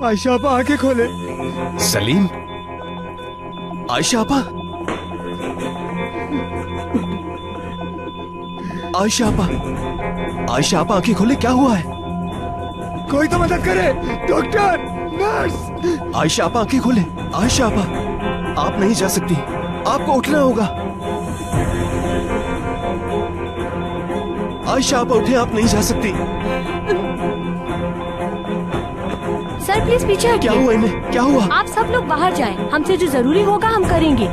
आयशा आपा आंखें खोले। सलीम, आयशा आपा, आयशा आपा, आयशा आपा आंखें खोले, क्या हुआ है? कोई तो मदद करे, डॉक्टर, नर्स। आयशा आपा आंखें खोले। आयशा आपा, आप नहीं जा सकती, आपको उठना होगा। आयशा आपा उठे, आप नहीं जा सकती। सर प्लीज पीछे हटिए। क्या हुआ इन्हें, क्या हुआ? आप सब लोग बाहर जाएं, हमसे जो जरूरी होगा हम करेंगे।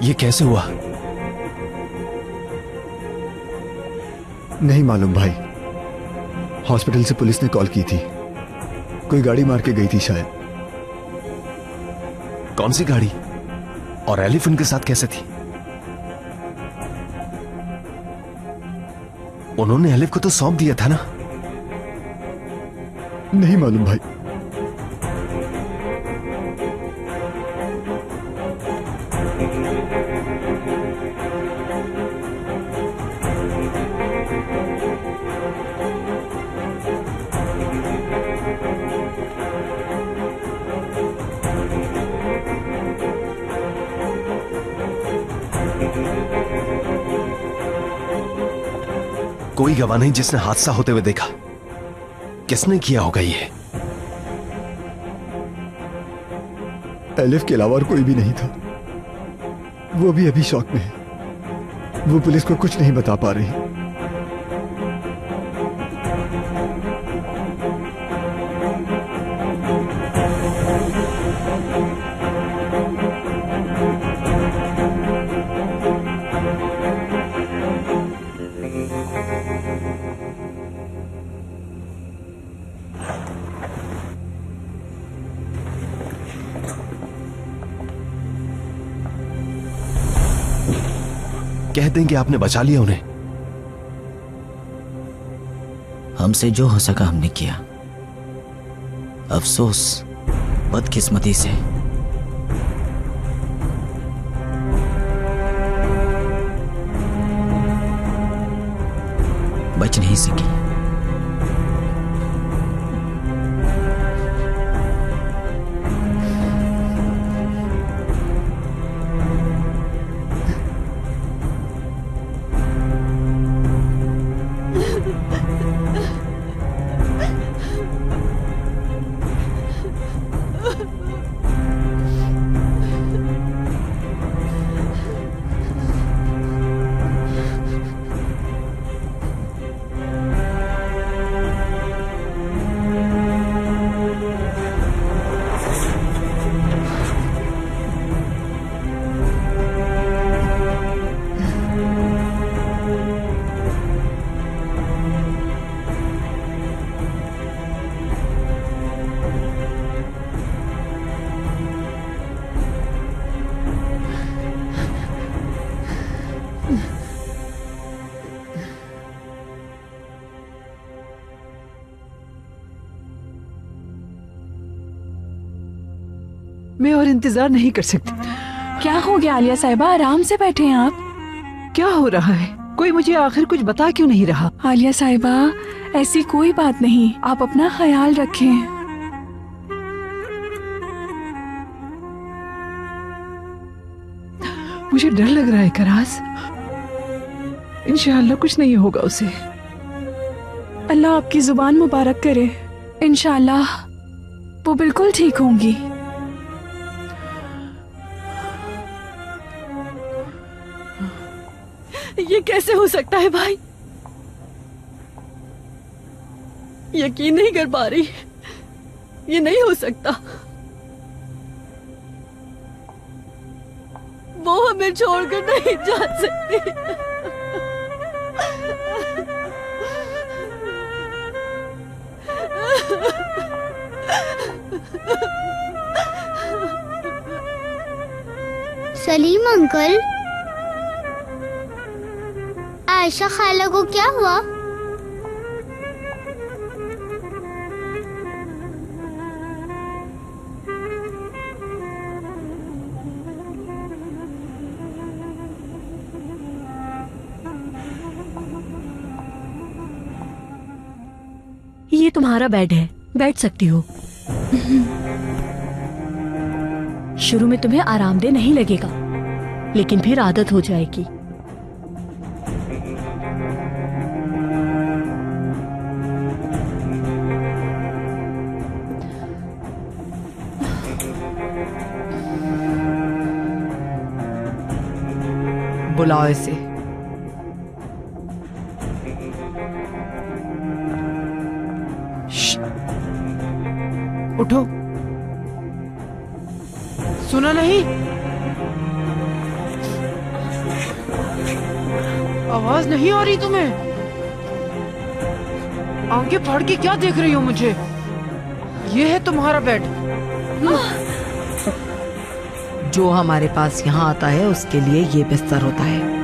ये कैसे हुआ? नहीं मालूम भाई, हॉस्पिटल से पुलिस ने कॉल की थी, कोई गाड़ी मार के गई थी शायद। कौन सी गाड़ी? और एलिफ उनके साथ कैसे थी? उन्होंने एलिफ को तो सौंप दिया था ना? नहीं मालूम भाई। कोई गवाह नहीं जिसने हादसा होते हुए देखा। किसने किया होगा ये? एलिफ के अलावा और कोई भी नहीं था। वो भी अभी शॉक में है। वो पुलिस को कुछ नहीं बता पा रही। कह देंगे आपने बचा लिया उन्हें। हमसे जो हो सका हमने किया। अफसोस बदकिस्मती से बच नहीं सकी। मैं और इंतजार नहीं कर सकती। क्या हो गया आलिया साहिबा, आराम से बैठे हैं आप। क्या हो रहा है? कोई मुझे आखिर कुछ बता क्यों नहीं रहा? आलिया साहिबा, ऐसी कोई बात नहीं, आप अपना ख्याल रखें। मुझे डर लग रहा है करास। इंशाअल्लाह कुछ नहीं होगा उसे। अल्लाह आपकी जुबान मुबारक करे। इंशाअल्लाह वो बिल्कुल ठीक होंगी। ये कैसे हो सकता है भाई? यकीन नहीं कर पा रही, ये नहीं हो सकता। वो हमें छोड़कर नहीं जा सकती। सलीम अंकल, आयशा खाला को क्या हुआ? ये तुम्हारा बेड है, बैठ सकती हो। शुरू में तुम्हें आरामदेह नहीं लगेगा, लेकिन फिर आदत हो जाएगी। बुलाओ इसे। उठो। सुना नहीं? आवाज नहीं आ रही तुम्हें? आंखें फाड़ के क्या देख रही हो मुझे? ये है तुम्हारा बेड। जो हमारे पास यहाँ आता है उसके लिए ये बिस्तर होता है।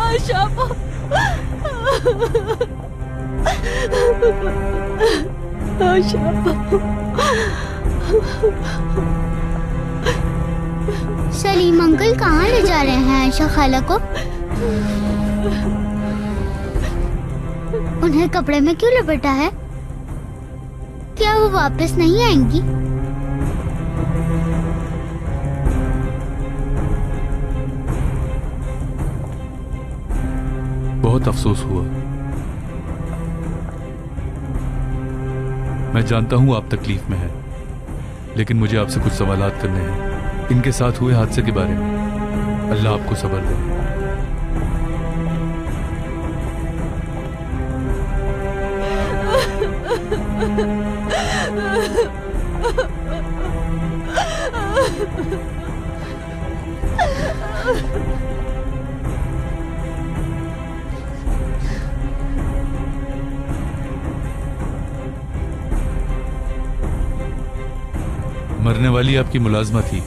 आयशा, आयशा, सलीम अंकल कहाँ ले जा रहे हैं आयशा खाला को? उन्हें कपड़े में क्यों लपेटा है? क्या वो वापस नहीं आएंगी? बहुत अफसोस हुआ। मैं जानता हूं आप तकलीफ में हैं, लेकिन मुझे आपसे कुछ सवालात करने हैं इनके साथ हुए हादसे के बारे में। अल्लाह आपको सब्र दे। मरने वाली आपकी मुलाजमा थी।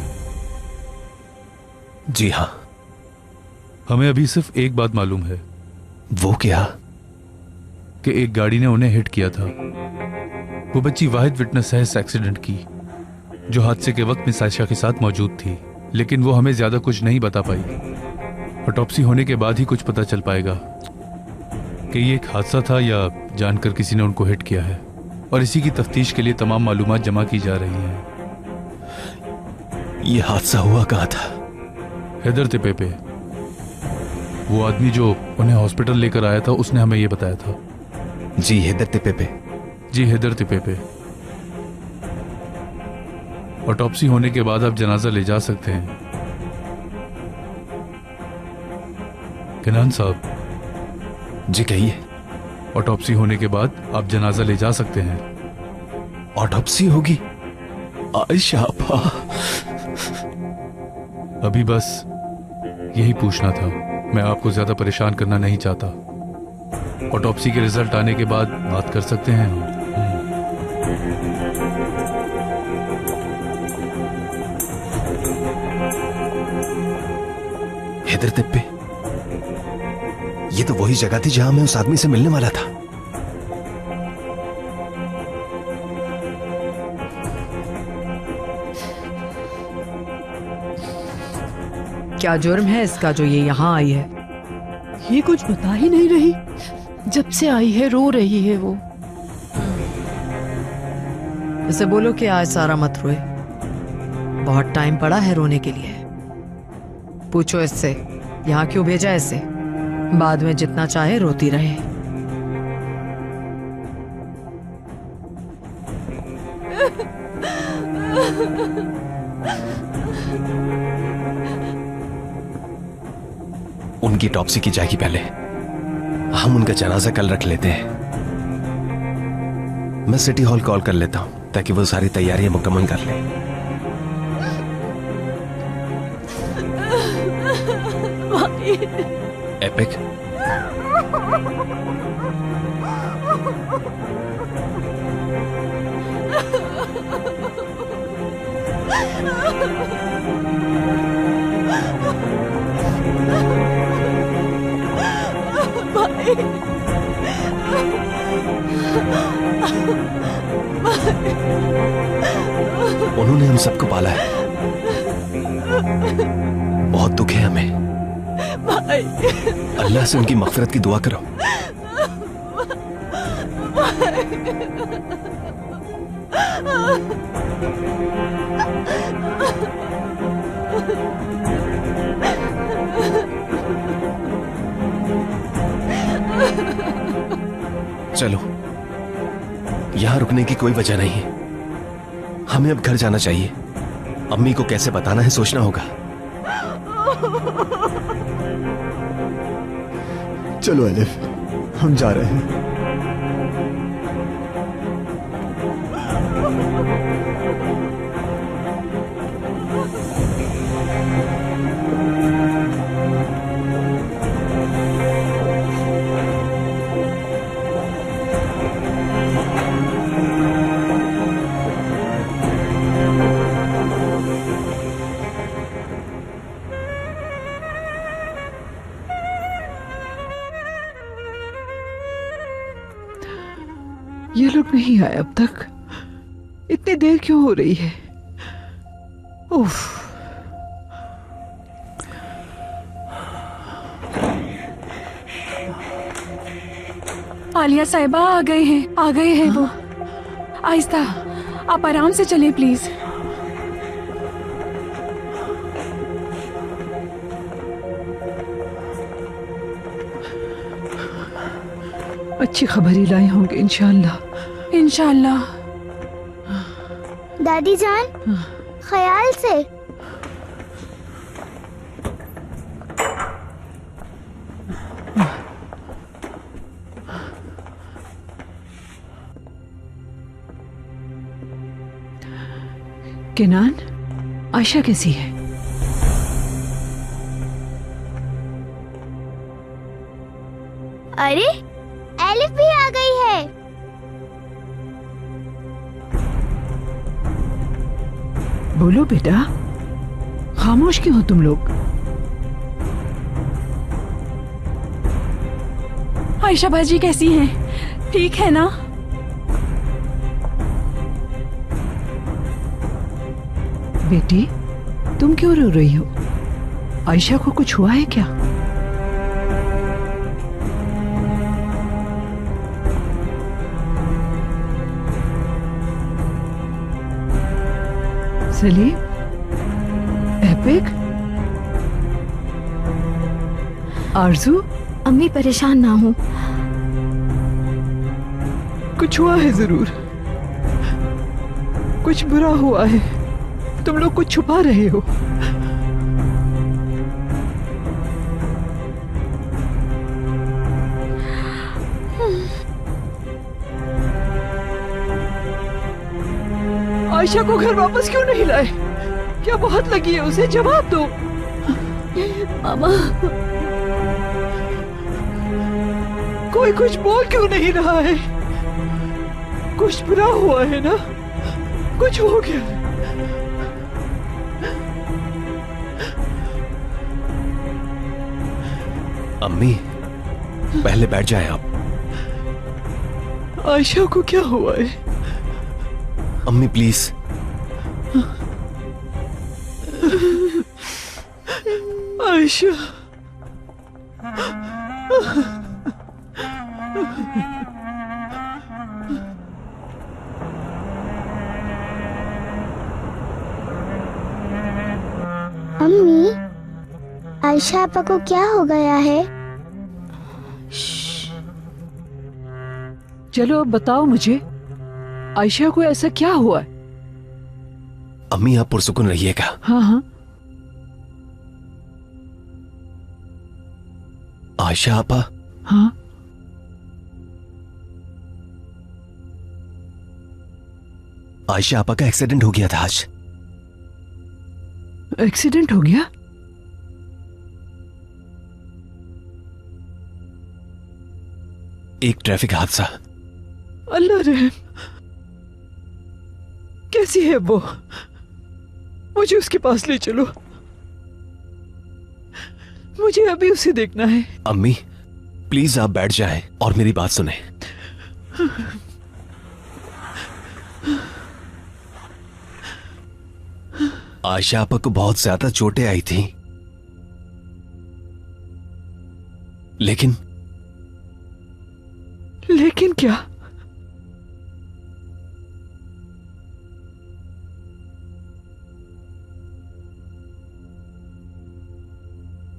जी हाँ। हमें अभी सिर्फ एक बात मालूम है। वो क्या? कि एक गाड़ी ने उन्हें हिट किया था। वो बच्ची वाहिद विटनेस है इस एक्सीडेंट की, जो हादसे के वक्त मिस आयशा के साथ मौजूद थी, लेकिन वो हमें ज्यादा कुछ नहीं बता पाई। ऑटोप्सी होने के बाद ही कुछ पता चल पाएगा कि ये एक हादसा था या जानकर किसी ने उनको हिट किया है, और इसी की तफ्तीश के लिए तमाम मालूमात जमा की जा रही हैं। ये हादसा हुआ कहाँ था? हैदर तिपे पे। वो आदमी जो उन्हें हॉस्पिटल लेकर आया था उसने हमें ये बताया था। जी हैदर तिपे पे। जी हैदर तिपे पे। ऑटोप्सी होने के बाद आप जनाजा ले जा सकते हैं। किनान साहब। जी कहिए। ऑटोप्सी होने के बाद आप जनाजा ले जा सकते हैं। ऑटोप्सी होगी? आयशा आपा। अभी बस यही पूछना था। मैं आपको ज्यादा परेशान करना नहीं चाहता। ऑटोप्सी के रिजल्ट आने के बाद बात कर सकते हैं हम। हैदर तिप्पे, ये तो वही जगह थी जहां मैं उस आदमी से मिलने वाला था। क्या जुर्म है इसका जो ये यहाँ आई है? ये कुछ बता ही नहीं रही। जब से आई है रो रही है वो। इसे बोलो कि आज सारा मत रोए, बहुत टाइम पड़ा है रोने के लिए। पूछो इससे यहाँ क्यों भेजा ऐसे? बाद में जितना चाहे रोती रहे। उनकी टॉप्सी की जाएगी पहले, हम उनका जनाजा कल रख लेते हैं। मैं सिटी हॉल कॉल कर लेता हूं ताकि वो सारी तैयारियां मुकम्मल कर ले। एपिक, उन्होंने हम सबको पाला है, बहुत दुख है हमें। अल्लाह से उनकी मग़फ़िरत की दुआ करो। चलो, यहां रुकने की कोई वजह नहीं है, हमें अब घर जाना चाहिए। अम्मी को कैसे बताना है सोचना होगा। चलो एलिफ, हम जा रहे हैं। ये लोग नहीं आए अब तक। इतनी देर क्यों हो रही है? उफ। आलिया साहिबा आ गए हैं वो। आहिस्ता, आप आराम से चलें प्लीज। अच्छी खबर ही लाए होंगे इंशाअल्लाह। इंशाअल्लाह। दादी जान, ख्याल से। केनान, आयशा कैसी है? अरे, एलिफ भी आ गई है। बोलो बेटा, खामोश क्यों हो तुम लोग? आयशा बाजी कैसी हैं? ठीक है ना? बेटी, तुम क्यों रो रही हो? आयशा को कुछ हुआ है क्या? सलीम, एपिक, आरजू, अम्मी परेशान ना हो। कुछ हुआ है जरूर। कुछ बुरा हुआ है। तुम लोग कुछ छुपा रहे हो। आयशा को घर वापस क्यों नहीं लाए? क्या बहुत लगी है उसे? जवाब दो। मामा, कोई कुछ बोल क्यों नहीं रहा है? कुछ बुरा हुआ है ना? कुछ हो गया? अम्मी, पहले बैठ जाएं आप। आयशा को क्या हुआ है? अम्मी प्लीज। आयशा, अम्मी, आयशा आपा को क्या हो गया है? चलो अब बताओ मुझे, आयशा को ऐसा क्या हुआ है? अम्मी आप पुरसुकून रहिएगा। हाँ हाँ। आयशा आपा, हाँ आयशा आपा का एक्सीडेंट हो गया था आज। एक्सीडेंट हो गया? एक ट्रैफिक हादसा। अल्लाह रहम। कैसी है वो? मुझे उसके पास ले चलो, मुझे अभी उसे देखना है। अम्मी प्लीज आप बैठ जाएं और मेरी बात सुने। आयशा आपा को बहुत ज्यादा चोटें आई थी, लेकिन क्या?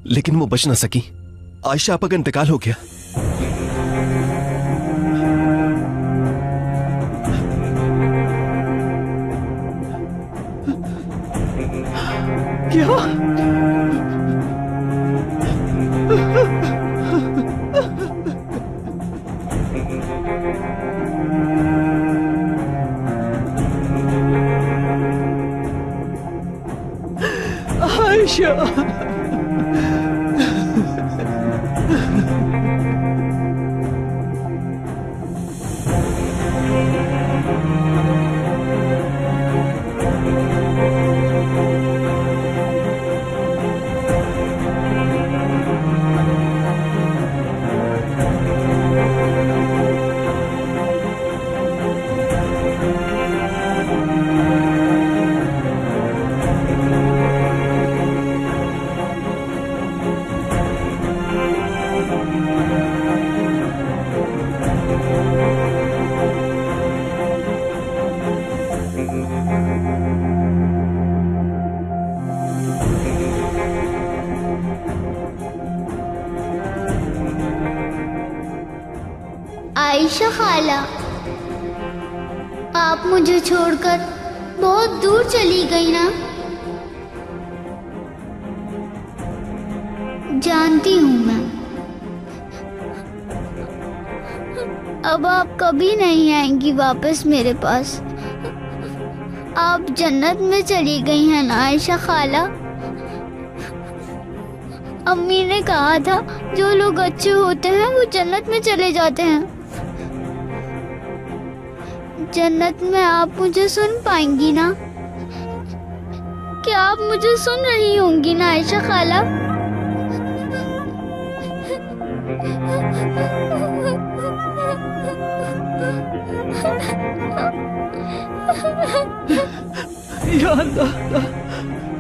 लेकिन वो बच ना सकी। आयशा आपा का इंतकाल हो गया। क्या? आयशा, आयशा खाला, आप मुझे छोड़कर बहुत दूर चली गई ना? जानती हूँ मैं। अब आप कभी नहीं आएंगी वापस मेरे पास। आप जन्नत में चली गई हैं ना आयशा खाला? अम्मी ने कहा था जो लोग अच्छे होते हैं वो जन्नत में चले जाते हैं। जन्नत में आप मुझे सुन पाएंगी ना? क्या आप मुझे सुन रही होंगी ना आयशा खाला? या अल्लाह,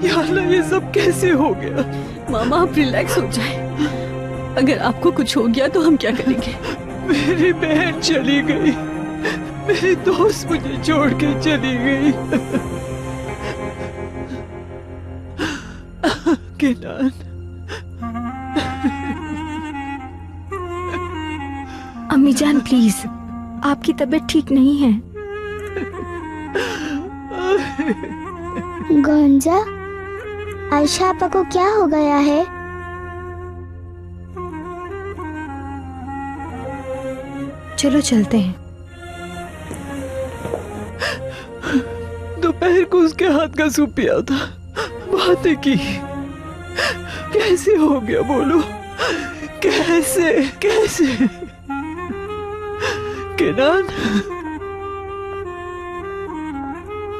या अल्लाह, ये सब कैसे हो गया? मामा आप रिलैक्स हो जाए। अगर आपको कुछ हो गया तो हम क्या करेंगे? मेरी बहन चली गई, मेरी दोस्त मुझे छोड़ के चली गई। किनान, अम्मी जान प्लीज, आपकी तबीयत ठीक नहीं है। गंजा, आयशा आपा को क्या हो गया है? चलो चलते हैं। दोपहर को उसके हाथ का सूप पिया था, बातें की। कैसे हो गया बोलो? कैसे कैसे? किनान,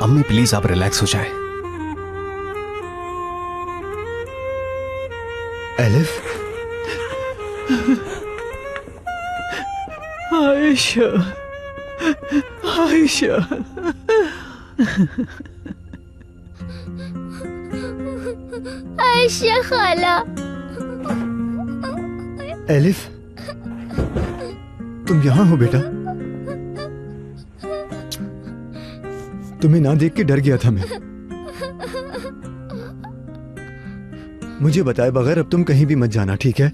अम्मी प्लीज आप रिलैक्स हो जाएं। एलिफ, आयशा, आयशा, आयशा खाला। एलिफ, तुम यहाँ हो बेटा? तुम्हें ना देख के डर गया था मैं। मुझे बताए बगैर अब तुम कहीं भी मत जाना, ठीक है?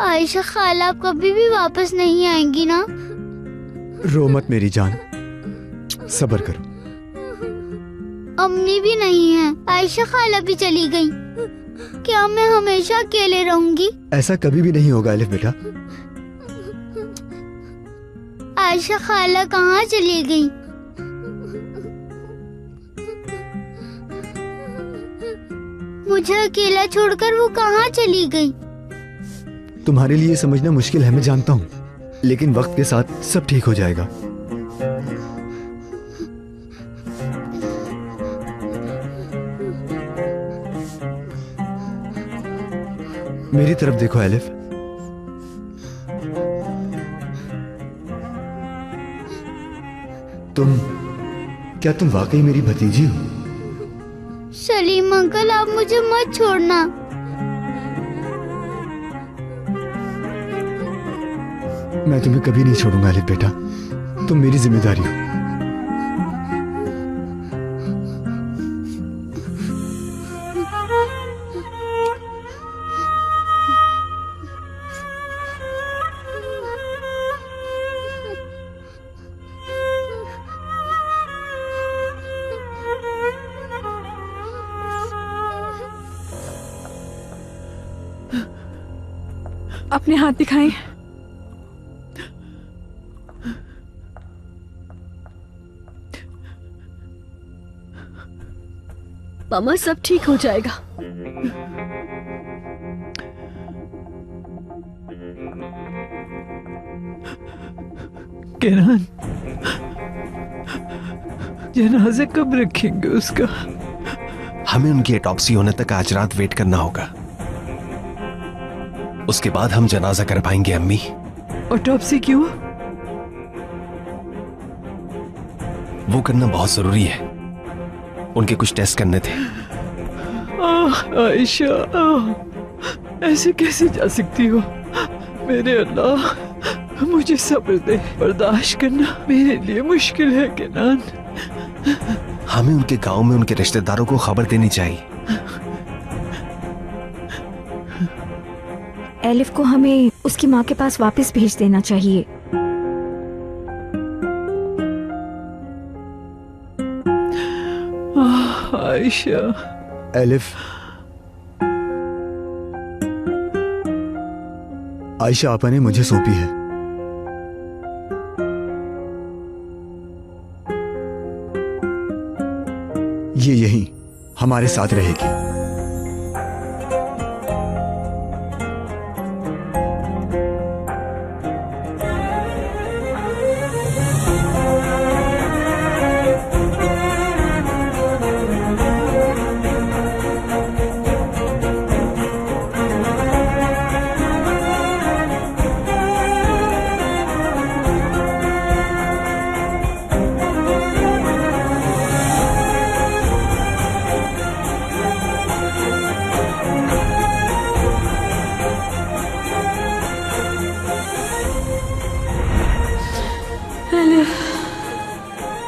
आयशा खाला आप कभी भी वापस नहीं आएंगी ना? रो मत मेरी जान, सब्र करो। अम्मी भी नहीं है, आयशा खाला भी चली गई। क्या मैं हमेशा अकेले रहूंगी? ऐसा कभी भी नहीं होगा अलिफ बेटा। आयशा खाला कहाँ चली गई? मुझे अकेला छोड़कर वो कहाँ चली गई? तुम्हारे लिए समझना मुश्किल है, मैं जानता हूँ, लेकिन वक्त के साथ सब ठीक हो जाएगा। मेरी तरफ देखो अलिफ। क्या तुम वाकई मेरी भतीजी हो? सलीम अंकल आप मुझे मत छोड़ना। मैं तुम्हें कभी नहीं छोड़ूंगा अलिफ बेटा, तुम मेरी जिम्मेदारी हो। अपने हाथ दिखाएं। मामा सब ठीक हो जाएगा। किरण, जनाजा कब रखेंगे उसका? हमें उनकी ऑटोप्सी होने तक आज रात वेट करना होगा, उसके बाद हम जनाजा कर पाएंगे अम्मी। ऑटोप्सी क्यों? वो करना बहुत जरूरी है, उनके कुछ टेस्ट करने थे। आयशा, ऐसे कैसे जा सकती हो? मेरे अल्लाह, मुझे सब्र दे, बर्दाश्त करना मेरे लिए मुश्किल है किरण। हमें उनके गांव में उनके रिश्तेदारों को खबर देनी चाहिए। एलिफ को हमें उसकी माँ के पास वापस भेज देना चाहिए। आयशा, एलिफ, आयशा आपा ने मुझे सौंपी है। ये यहीं हमारे साथ रहेगी।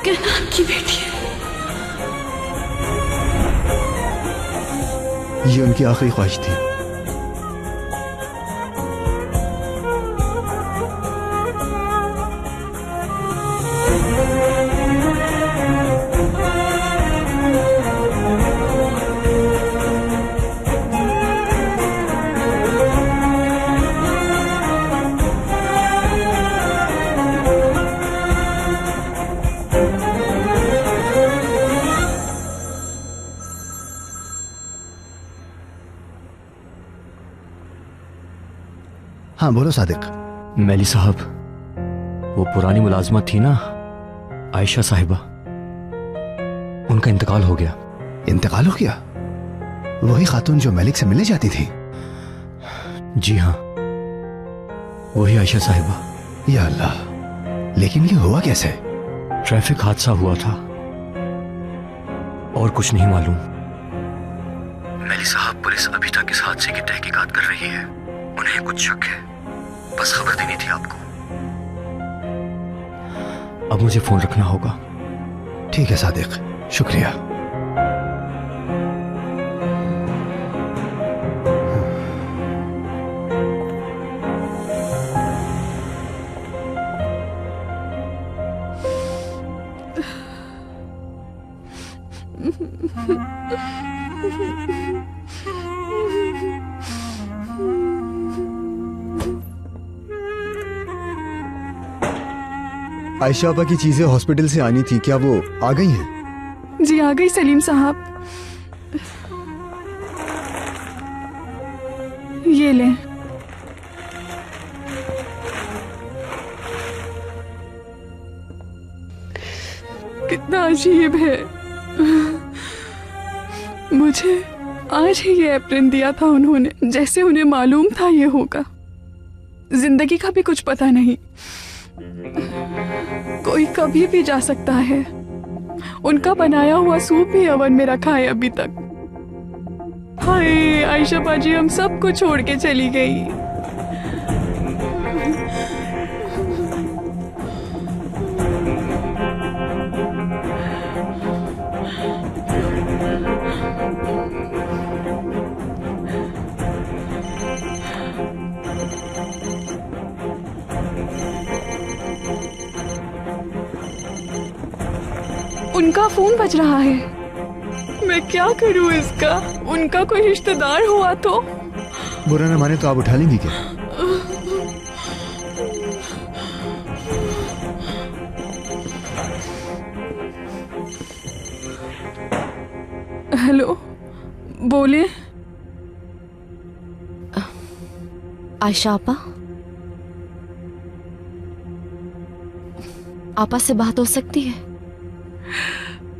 किरण की बेटी है। ये उनकी आखिरी ख्वाहिश थी। हाँ बोलो सादिक। मैली साहब, वो पुरानी मुलाजमा थी ना आयशा साहिबा, उनका इंतकाल हो गया। इंतकाल हो गया? वही खातून जो मलिक से मिलने जाती थी? जी हाँ, वही आयशा साहिबा। या अल्लाह, लेकिन ये हुआ कैसे? ट्रैफिक हादसा हुआ था और कुछ नहीं मालूम। मैली साहब, पुलिस अभी तक इस हादसे की तहकीकात कर रही है। उन्हें कुछ शक है, बस खबर देनी थी आपको। अब मुझे फोन रखना होगा। ठीक है सादिक, शुक्रिया। आयशा आपा की चीजें हॉस्पिटल से आनी थी, क्या वो आ गई हैं? जी आ गई सलीम साहब। ये लें। कितना अजीब है, मुझे आज ही ये एप्रन दिया था उन्होंने, जैसे उन्हें मालूम था ये होगा। जिंदगी का भी कुछ पता नहीं, कोई कभी भी जा सकता है। उनका बनाया हुआ सूप भी ओवन में रखा है अभी तक। हाय आयशा बाजी हम सब कुछ छोड़ के चली गई। उनका फोन बज रहा है, मैं क्या करूं इसका? उनका कोई रिश्तेदार हुआ तो? बुरा न माने तो आप उठा लेंगी क्या? हेलो, बोले। आयशा आपा से बात हो सकती है?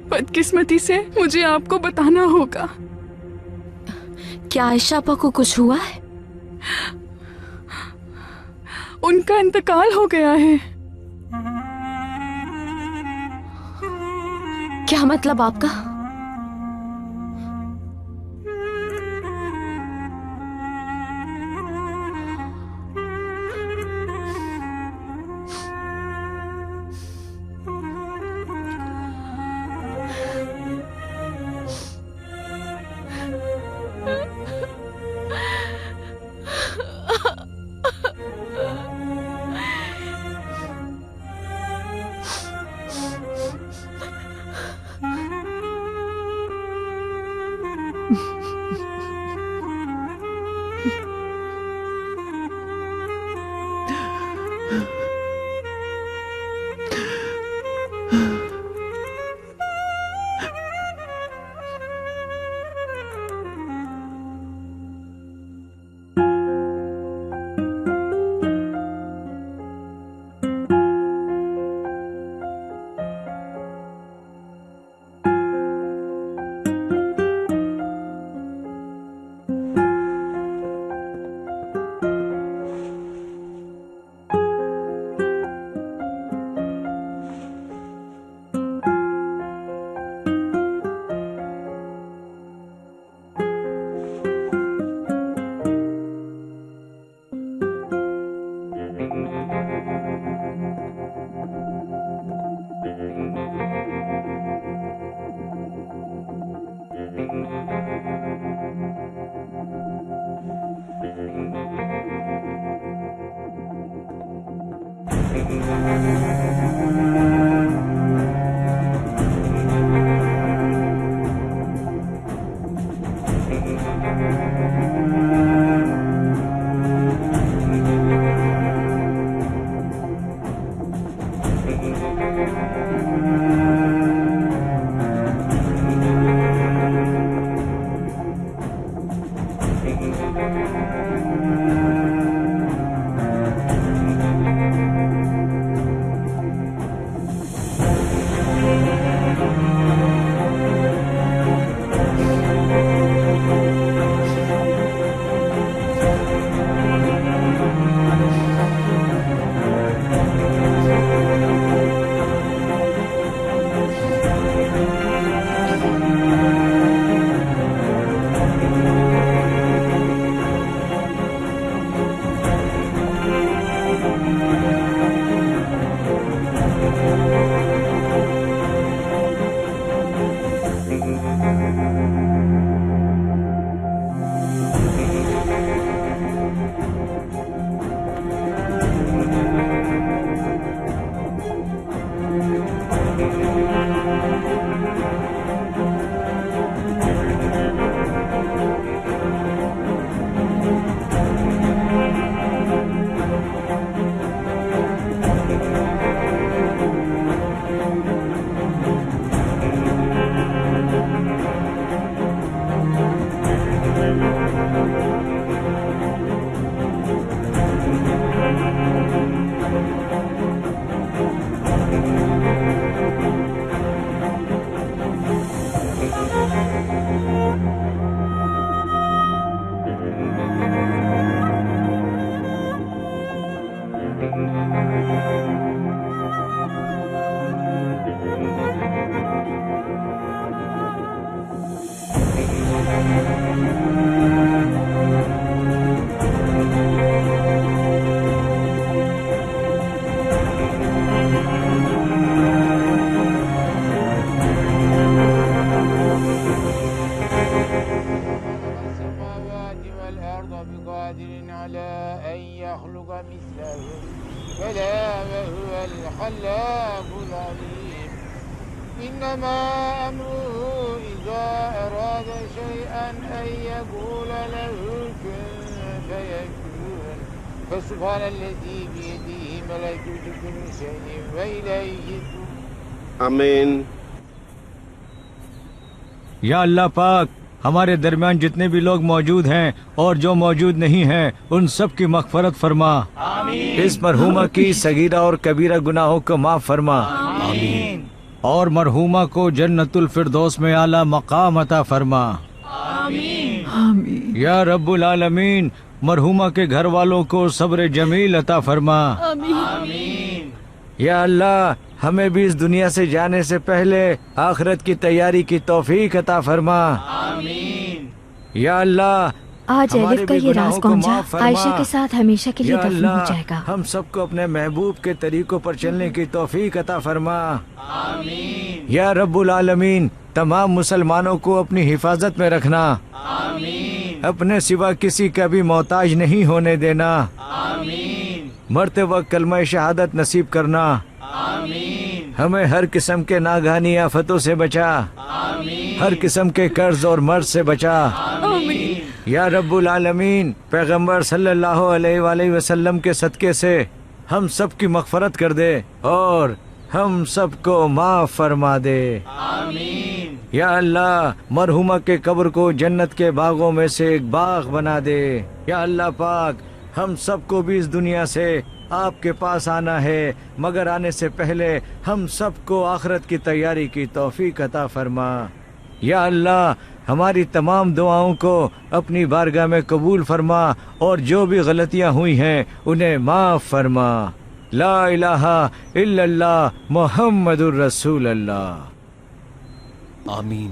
बदकिस्मती से मुझे आपको बताना होगा। क्या आयशा आपा को कुछ हुआ है? उनका इंतकाल हो गया है। क्या मतलब आपका? आमीन। या अल्लाह पाक, हमारे दरमियान जितने भी लोग मौजूद हैं और जो मौजूद नहीं हैं उन सब की मग़फ़रत फरमा। आमीन। इस मरहूमा की सगीरा और कबीरा गुनाहों को माफ फरमा। आमीन। और मरहूमा को जन्नतुल फिरदौस में आला मकाम अता फरमा। आमीन। आमीन। या रब्बुल आलमीन, मरहूमा के घर वालों को सब्र जमील अता फरमा। आमीन। या अल्लाह, हमें भी इस दुनिया से जाने से पहले आखिरत की तैयारी की तौफीक अता फरमा। आमीन। या अल्लाह, आज एलिफ का ये राज गौंजा आयशा के साथ हमेशा के लिए दफन हो जाएगा। हम सबको अपने महबूब के तरीकों पर चलने की तौफीक अता फरमा। आमीन। या रब्बुल आलमीन, तमाम मुसलमानों को अपनी हिफाजत में रखना। आमीन। अपने सिवा किसी का भी मोहताज नहीं होने देना। आमीन। मरते वक्त कलमा शहादत नसीब करना। आमीन। हमें हर किस्म के नागहानी आफतों से बचा। आमीन। हर किस्म के कर्ज और मर्ज से बचा। आमीन। या रब्बुल आलमीन, पैगंबर सल्लल्लाहु अलैहि वसल्लम के सदके से हम सब की मग़फ़रत कर दे और हम सबको माफ फरमा दे। आमीन। या अल्लाह, मरहुमा के कब्र को जन्नत के बागों में से एक बाग बना दे। या अल्लाह पाक, हम सबको भी इस दुनिया से आपके पास आना है, मगर आने से पहले हम सबको आखिरत की तैयारी की तौफीक अता फरमा। या अल्लाह, हमारी तमाम दुआओं को अपनी बारगाह में कबूल फरमा और जो भी गलतियां हुई हैं उन्हें माफ फरमा। ला इलाहा इल्लल्लाह मुहम्मदुर रसूल अल्लाह। आमीन।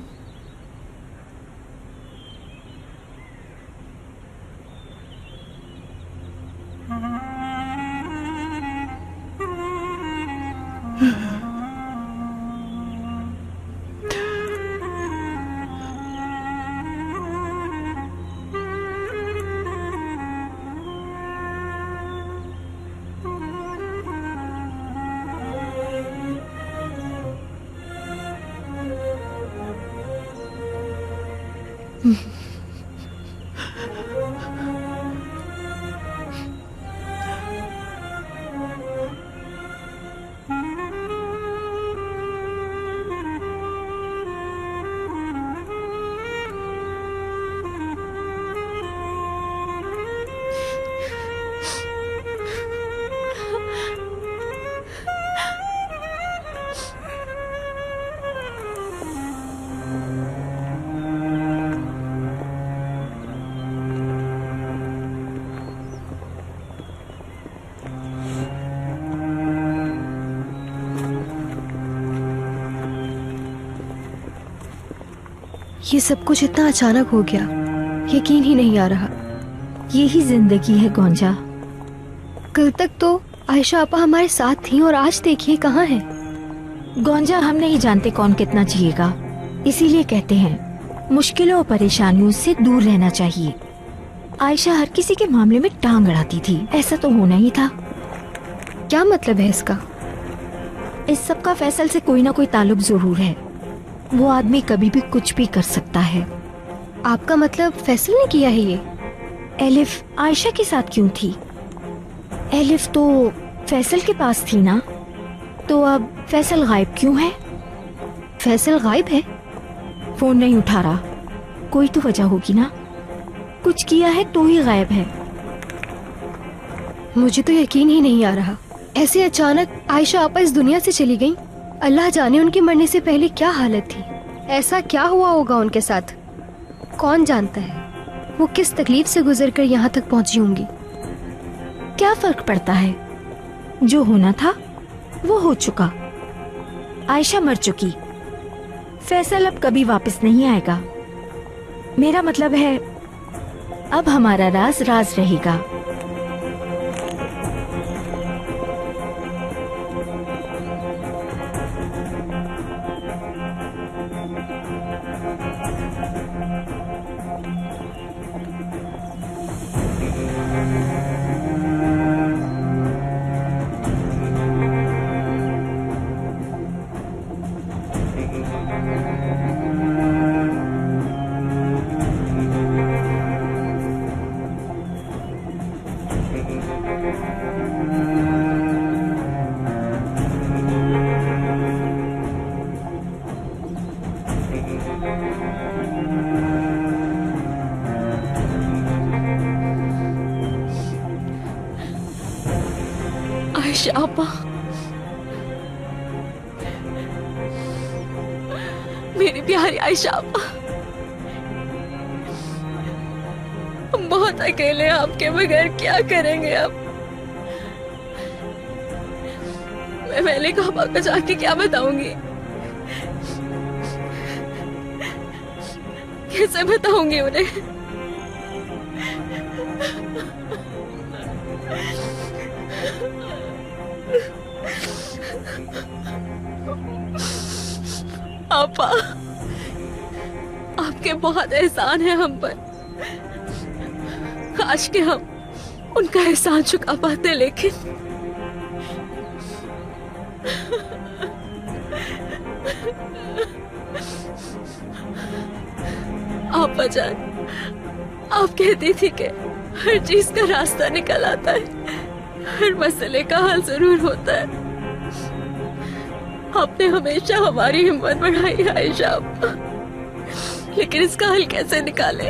ये सब कुछ इतना अचानक हो गया, यकीन ही नहीं आ रहा। यही जिंदगी है गौंजा। कल तक तो आयशा आपा हमारे साथ थी और आज देखिए कहाँ है। गौंजा, हम नहीं जानते कौन कितना जिएगा, इसीलिए कहते हैं मुश्किलों और परेशानियों से दूर रहना चाहिए। आयशा हर किसी के मामले में टांग अड़ाती थी, ऐसा तो होना ही था। क्या मतलब है इसका? इस सब का फैसल से कोई ना कोई ताल्लुक जरूर है। वो आदमी कभी भी कुछ भी कर सकता है। आपका मतलब फैसल ने किया है ये? एलिफ आयशा के साथ क्यों थी? एलिफ तो फैसल के पास थी ना, तो अब फैसल गायब क्यों है? फैसल गायब है, फोन नहीं उठा रहा, कोई तो वजह होगी ना। कुछ किया है तो ही गायब है। मुझे तो यकीन ही नहीं आ रहा, ऐसे अचानक आयशा आपा इस दुनिया से चली गईं। अल्लाह जाने उनके मरने से पहले क्या हालत थी, ऐसा क्या हुआ होगा उनके साथ, कौन जानता है वो किस तकलीफ से गुजरकर यहाँ तक पहुंची होंगी। क्या फर्क पड़ता है, जो होना था वो हो चुका। आयशा मर चुकी, फैसल अब कभी वापस नहीं आएगा। मेरा मतलब है अब हमारा राज राज रहेगा। आयशा आपा, मेरी प्यारी आयशा आपा, हम बहुत अकेले हैं, आपके बगैर क्या करेंगे अब। मैं मेरे पापा को जाके क्या बताऊंगी, कैसे बताऊंगी उन्हें। आपा, आपके बहुत एहसान है हम पर, काश के हम उनका एहसान चुका पाते, लेकिन आपा जान, आप कहती थी कि हर चीज का रास्ता निकल आता है, हर मसले का हल जरूर होता है। आपने हमेशा हमारी हिम्मत बढ़ाई है आयशा आपा, लेकिन इसका हल कैसे निकाले।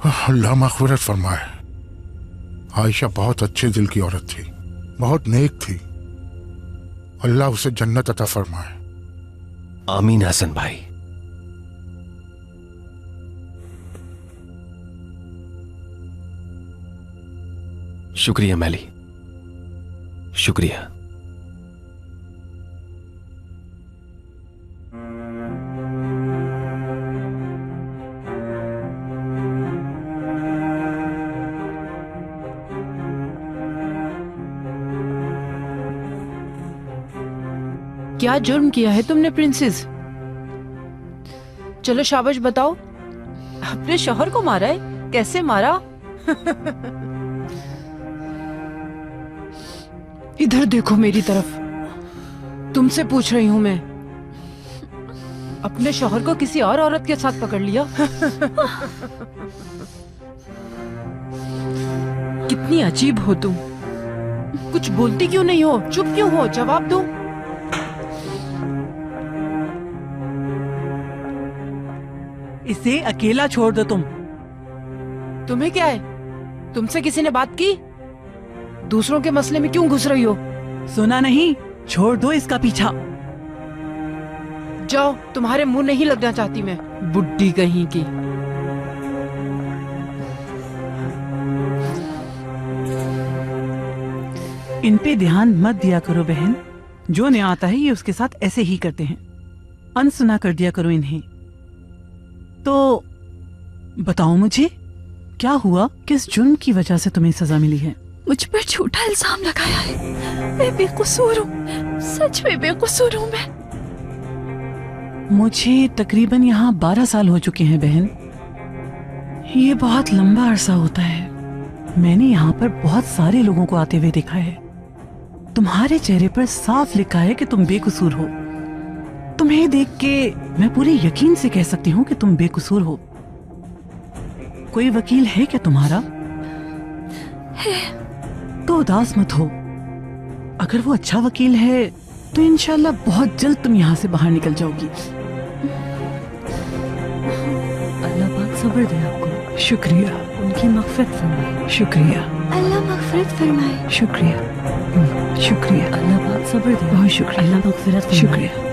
अल्लाह मग़फ़िरत फरमाए। आयशा बहुत अच्छे दिल की औरत थी, बहुत नेक थी। अल्लाह उसे जन्नत अता फरमाए। आमीन हसन भाई। शुक्रिया मैली, शुक्रिया। क्या जुर्म किया है तुमने प्रिंसेस? चलो शाबाश बताओ। अपने शौहर को मारा है? कैसे मारा? इधर देखो मेरी तरफ, तुमसे पूछ रही हूं मैं। अपने शौहर को किसी और औरत के साथ पकड़ लिया? कितनी अजीब हो तुम। कुछ बोलती क्यों नहीं हो? चुप क्यों हो? जवाब दो। इसे अकेला छोड़ दो तुम। तुम्हें क्या है? तुमसे किसी ने बात की? दूसरों के मसले में क्यों घुस रही हो? सुना नहीं? छोड़ दो इसका पीछा। जाओ, तुम्हारे मुंह नहीं लगना चाहती मैं, बुड्ढी कहीं की। इन पे ध्यान मत दिया करो बहन। जो नहीं आता है ये उसके साथ ऐसे ही करते हैं। अनसुना कर दिया करो इन्हें। तो बताओ मुझे, क्या हुआ? किस जुर्म की वजह से तुम्हें सजा मिली है? मुझ पर झूठा इल्जाम लगाया है। मैं बेकसूर हूँ, सच में बेकसूर हूँ मैं। मुझे तकरीबन यहाँ 12 साल हो चुके हैं बहन। ये बहुत लंबा अरसा होता है। मैंने यहाँ पर बहुत सारे लोगों को आते हुए देखा है। तुम्हारे चेहरे पर साफ लिखा है कि तुम बेकसूर हो। तुम्हें देख के मैं पूरे यकीन से कह सकती हूँ कि तुम बेकसूर हो। कोई वकील है क्या तुम्हारा? है। तो उदास मत हो। अगर वो अच्छा वकील है तो इंशाल्लाह बहुत जल्द तुम यहाँ से बाहर निकल जाओगी। अल्लाह पाक सब्र दे आपको। शुक्रिया। उनकी मग़फ़िरत फरमाए। शुक्रिया। अल्लाह मग़फ़िरत फरमाए। शुक्रिया। शुक्रिया। अल्लाह पाक सब्र दे। बहुत शुक्रिया। अल्लाह मग़फ़िरत फरमाए। शुक्रिया।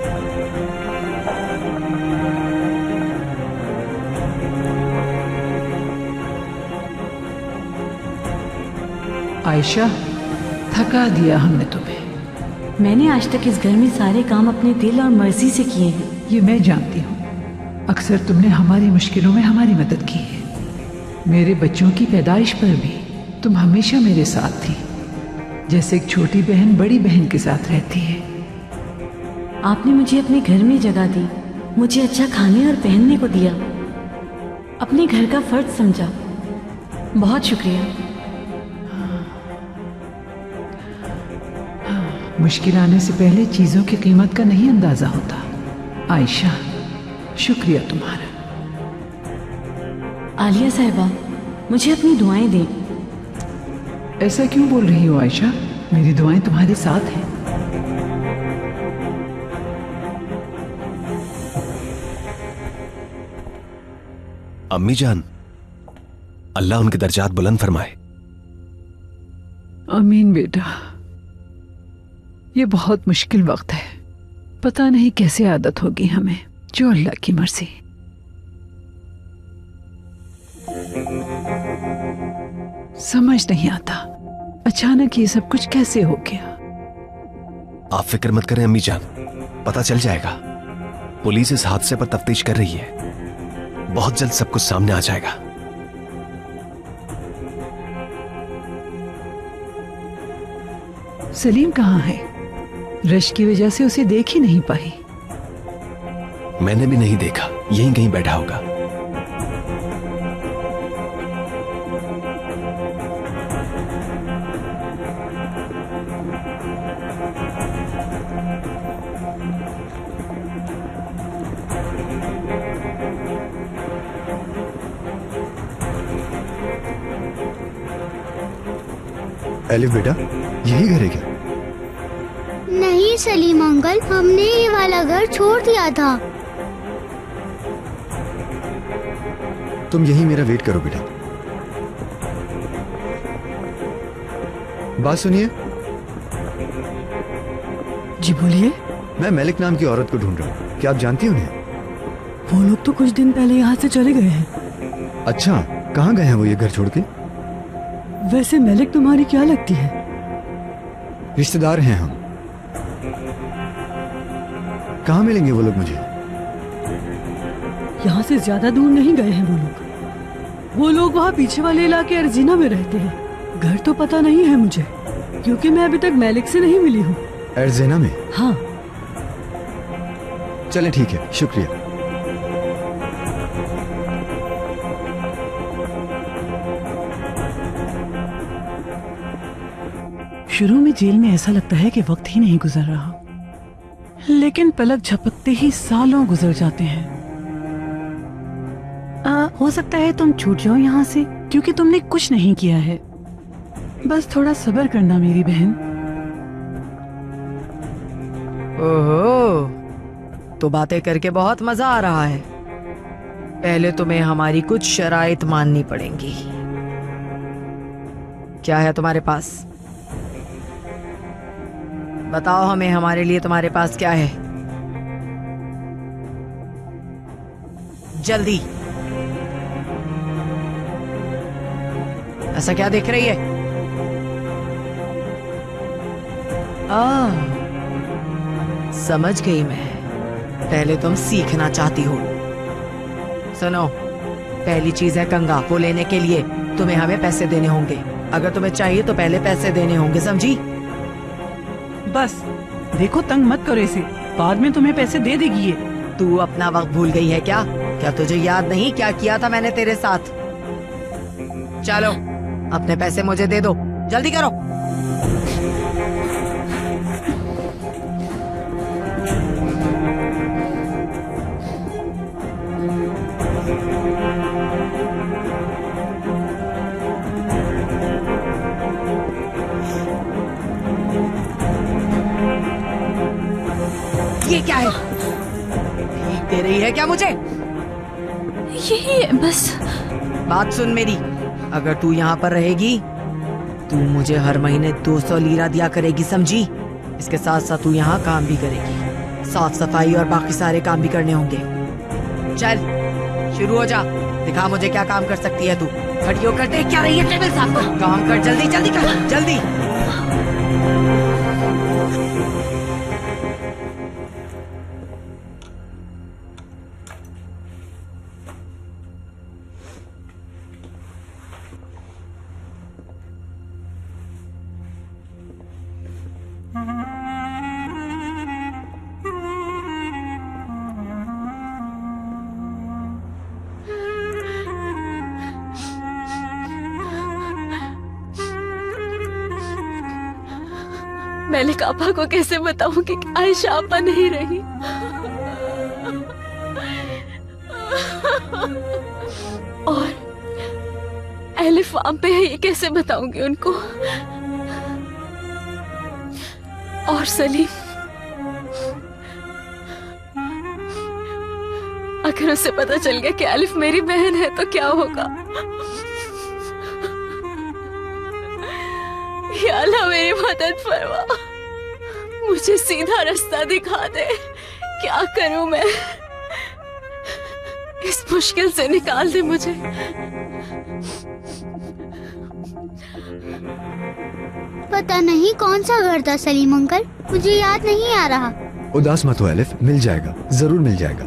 आयशा, थका दिया हमने तुम्हें। मैंने आज तक इस घर में सारे काम अपने दिल और मर्जी से किए हैं। ये मैं जानती हूँ। अक्सर तुमने हमारी मुश्किलों में हमारी मदद की है। मेरे बच्चों की पैदाइश पर भी तुम हमेशा मेरे साथ थी, जैसे एक छोटी बहन बड़ी बहन के साथ रहती है। आपने मुझे अपने घर में जगह दी, मुझे अच्छा खाने और पहनने को दिया, अपने घर का फर्ज समझा। बहुत शुक्रिया। मुश्किल आने से पहले चीजों की कीमत का नहीं अंदाजा होता। आयशा, शुक्रिया तुम्हारा। आलिया साहिबा, मुझे अपनी दुआएं दें। ऐसा क्यों बोल रही हो आयशा? मेरी दुआएं तुम्हारे साथ हैं। अम्मी जान, अल्लाह उनके दर्जात बुलंद फरमाए। आमीन बेटा। ये बहुत मुश्किल वक्त है। पता नहीं कैसे आदत होगी हमें। जो अल्लाह की मर्जी। समझ नहीं आता अचानक ये सब कुछ कैसे हो गया। आप फिक्र मत करें अम्मी जान, पता चल जाएगा। पुलिस इस हादसे पर तफ्तीश कर रही है। बहुत जल्द सब कुछ सामने आ जाएगा। सलीम कहाँ है? रश की वजह से उसे देख ही नहीं पाई। मैंने भी नहीं देखा, यहीं कहीं बैठा होगा। एलिफ बेटा, यही घर है क्या? नहीं सलीम अंकल, हमने ये वाला घर छोड़ दिया था। तुम यही मेरा वेट करो बेटा। बात सुनिए। जी बोलिए। मैं मलिक नाम की औरत को ढूंढ रहा हूँ, क्या आप जानती हैं उन्हें? वो लोग तो कुछ दिन पहले यहाँ से चले गए हैं। अच्छा, कहाँ गए हैं वो ये घर छोड़ के? वैसे मलिक तुम्हारी क्या लगती है? रिश्तेदार हैं हम। कहाँ मिलेंगे वो लोग मुझे? यहाँ से ज्यादा दूर नहीं गए हैं वो लोग। वो लोग वहाँ पीछे वाले इलाके अर्जीना में रहते हैं। घर तो पता नहीं है मुझे, क्योंकि मैं अभी तक मलिक से नहीं मिली हूँ। अर्जीना में? हाँ। चलें, ठीक है, शुक्रिया। शुरू में जेल में ऐसा लगता है कि वक्त ही नहीं गुजर रहा, लेकिन पलक झपकते ही सालों गुजर जाते हैं। हो सकता है तुम छूट जाओ यहाँ से, क्योंकि तुमने कुछ नहीं किया है। बस थोड़ा सब्र करना मेरी बहन। ओहो, तो बातें करके बहुत मजा आ रहा है। पहले तुम्हें हमारी कुछ शराइत माननी पड़ेंगी। क्या है तुम्हारे पास? बताओ हमें, हमारे लिए तुम्हारे पास क्या है? जल्दी। ऐसा क्या देख रही है? समझ गई मैं। पहले तुम सीखना चाहती हो। सुनो, पहली चीज है कंगा। वो लेने के लिए तुम्हें हमें पैसे देने होंगे। अगर तुम्हें चाहिए तो पहले पैसे देने होंगे, समझी? बस देखो, तंग मत करो इसे, बाद में तुम्हें पैसे दे देगी ये। तू अपना वक्त भूल गई है क्या? क्या तुझे याद नहीं क्या किया था मैंने तेरे साथ? चलो, अपने पैसे मुझे दे दो, जल्दी करो। ये क्या है? भीख दे रही है क्या मुझे? यही है बस। बात सुन मेरी, अगर तू यहाँ पर रहेगी तू मुझे हर महीने 200 लीरा दिया करेगी, समझी? इसके साथ साथ तू यहाँ काम भी करेगी। साफ सफाई और बाकी सारे काम भी करने होंगे। चल शुरू हो जा, दिखा मुझे क्या काम कर सकती है तू। खड़ी होकर देख क्या रही है? टेबल साफ कर, काम कर, जल्दी जल्दी कर, जल्दी। मलिक आपा को कैसे बताऊं कि आयशा आपा नहीं रही। और अहले फार्म पे है, ये कैसे बताऊंगी उनको। और सलीम, अगर उसे पता चल गया कि अलिफ मेरी बहन है तो क्या होगा। या अल्लाह मेरी मदद फरमा, मुझे सीधा रास्ता दिखा दे। क्या करूं मैं? इस मुश्किल से निकाल दे मुझे। पता नहीं कौन सा घर था सलीम अंकल, मुझे याद नहीं आ रहा। उदास मत हो एलिफ, मिल जाएगा, जरूर मिल जाएगा।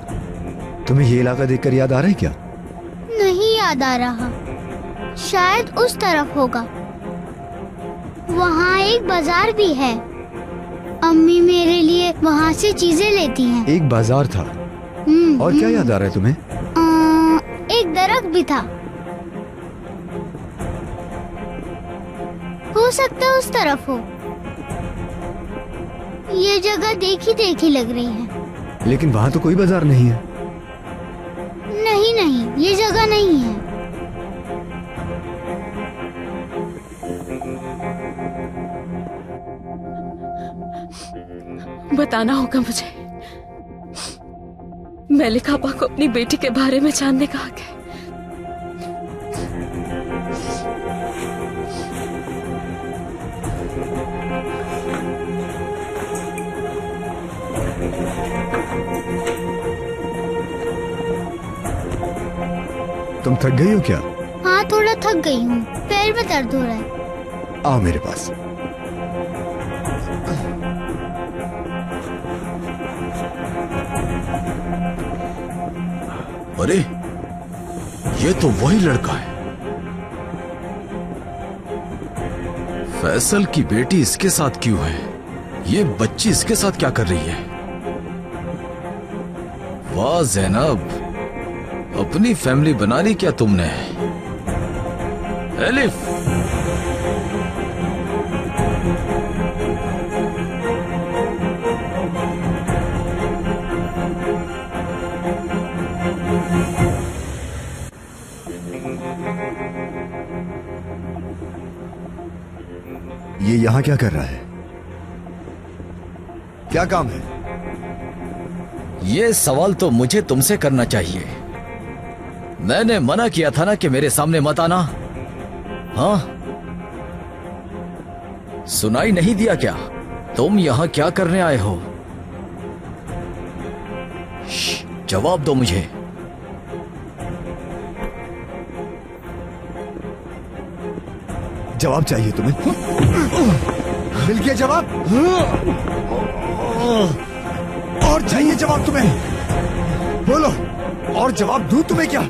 तुम्हें ये इलाका देखकर याद आ रहा है क्या? नहीं याद आ रहा, शायद उस तरफ होगा। वहाँ एक बाजार भी है, अम्मी मेरे लिए वहाँ से चीजें लेती हैं। एक बाजार था? और क्या याद आ रहा है तुम्हें? एक दरख्त भी था, हो सकता है उस तरफ हो। ये जगह देखी देखी लग रही है। लेकिन वहाँ तो कोई बाजार नहीं है। नहीं नहीं, ये जगह नहीं है। बताना होगा मुझे। मलिक आपा को अपनी बेटी के बारे में जानने का हक है। तुम थक गई हो क्या? हाँ थोड़ा थक गई हूँ, पैर में दर्द हो रहा है। आओ मेरे पास। अरे ये तो वही लड़का है। फैसल की बेटी इसके साथ क्यों है? ये बच्ची इसके साथ क्या कर रही है? वाह ज़ैनब, अपनी फैमिली बना ली क्या तुमने? एलिफ, ये यहाँ क्या कर रहा है? क्या काम है? ये सवाल तो मुझे तुमसे करना चाहिए। मैंने मना किया था ना कि मेरे सामने मत आना। हाँ, सुनाई नहीं दिया क्या? तुम यहाँ क्या करने आए हो? जवाब दो मुझे। जवाब चाहिए तुम्हें? मिल गया जवाब? और चाहिए जवाब तुम्हें? बोलो, और जवाब दूं तुम्हें क्या?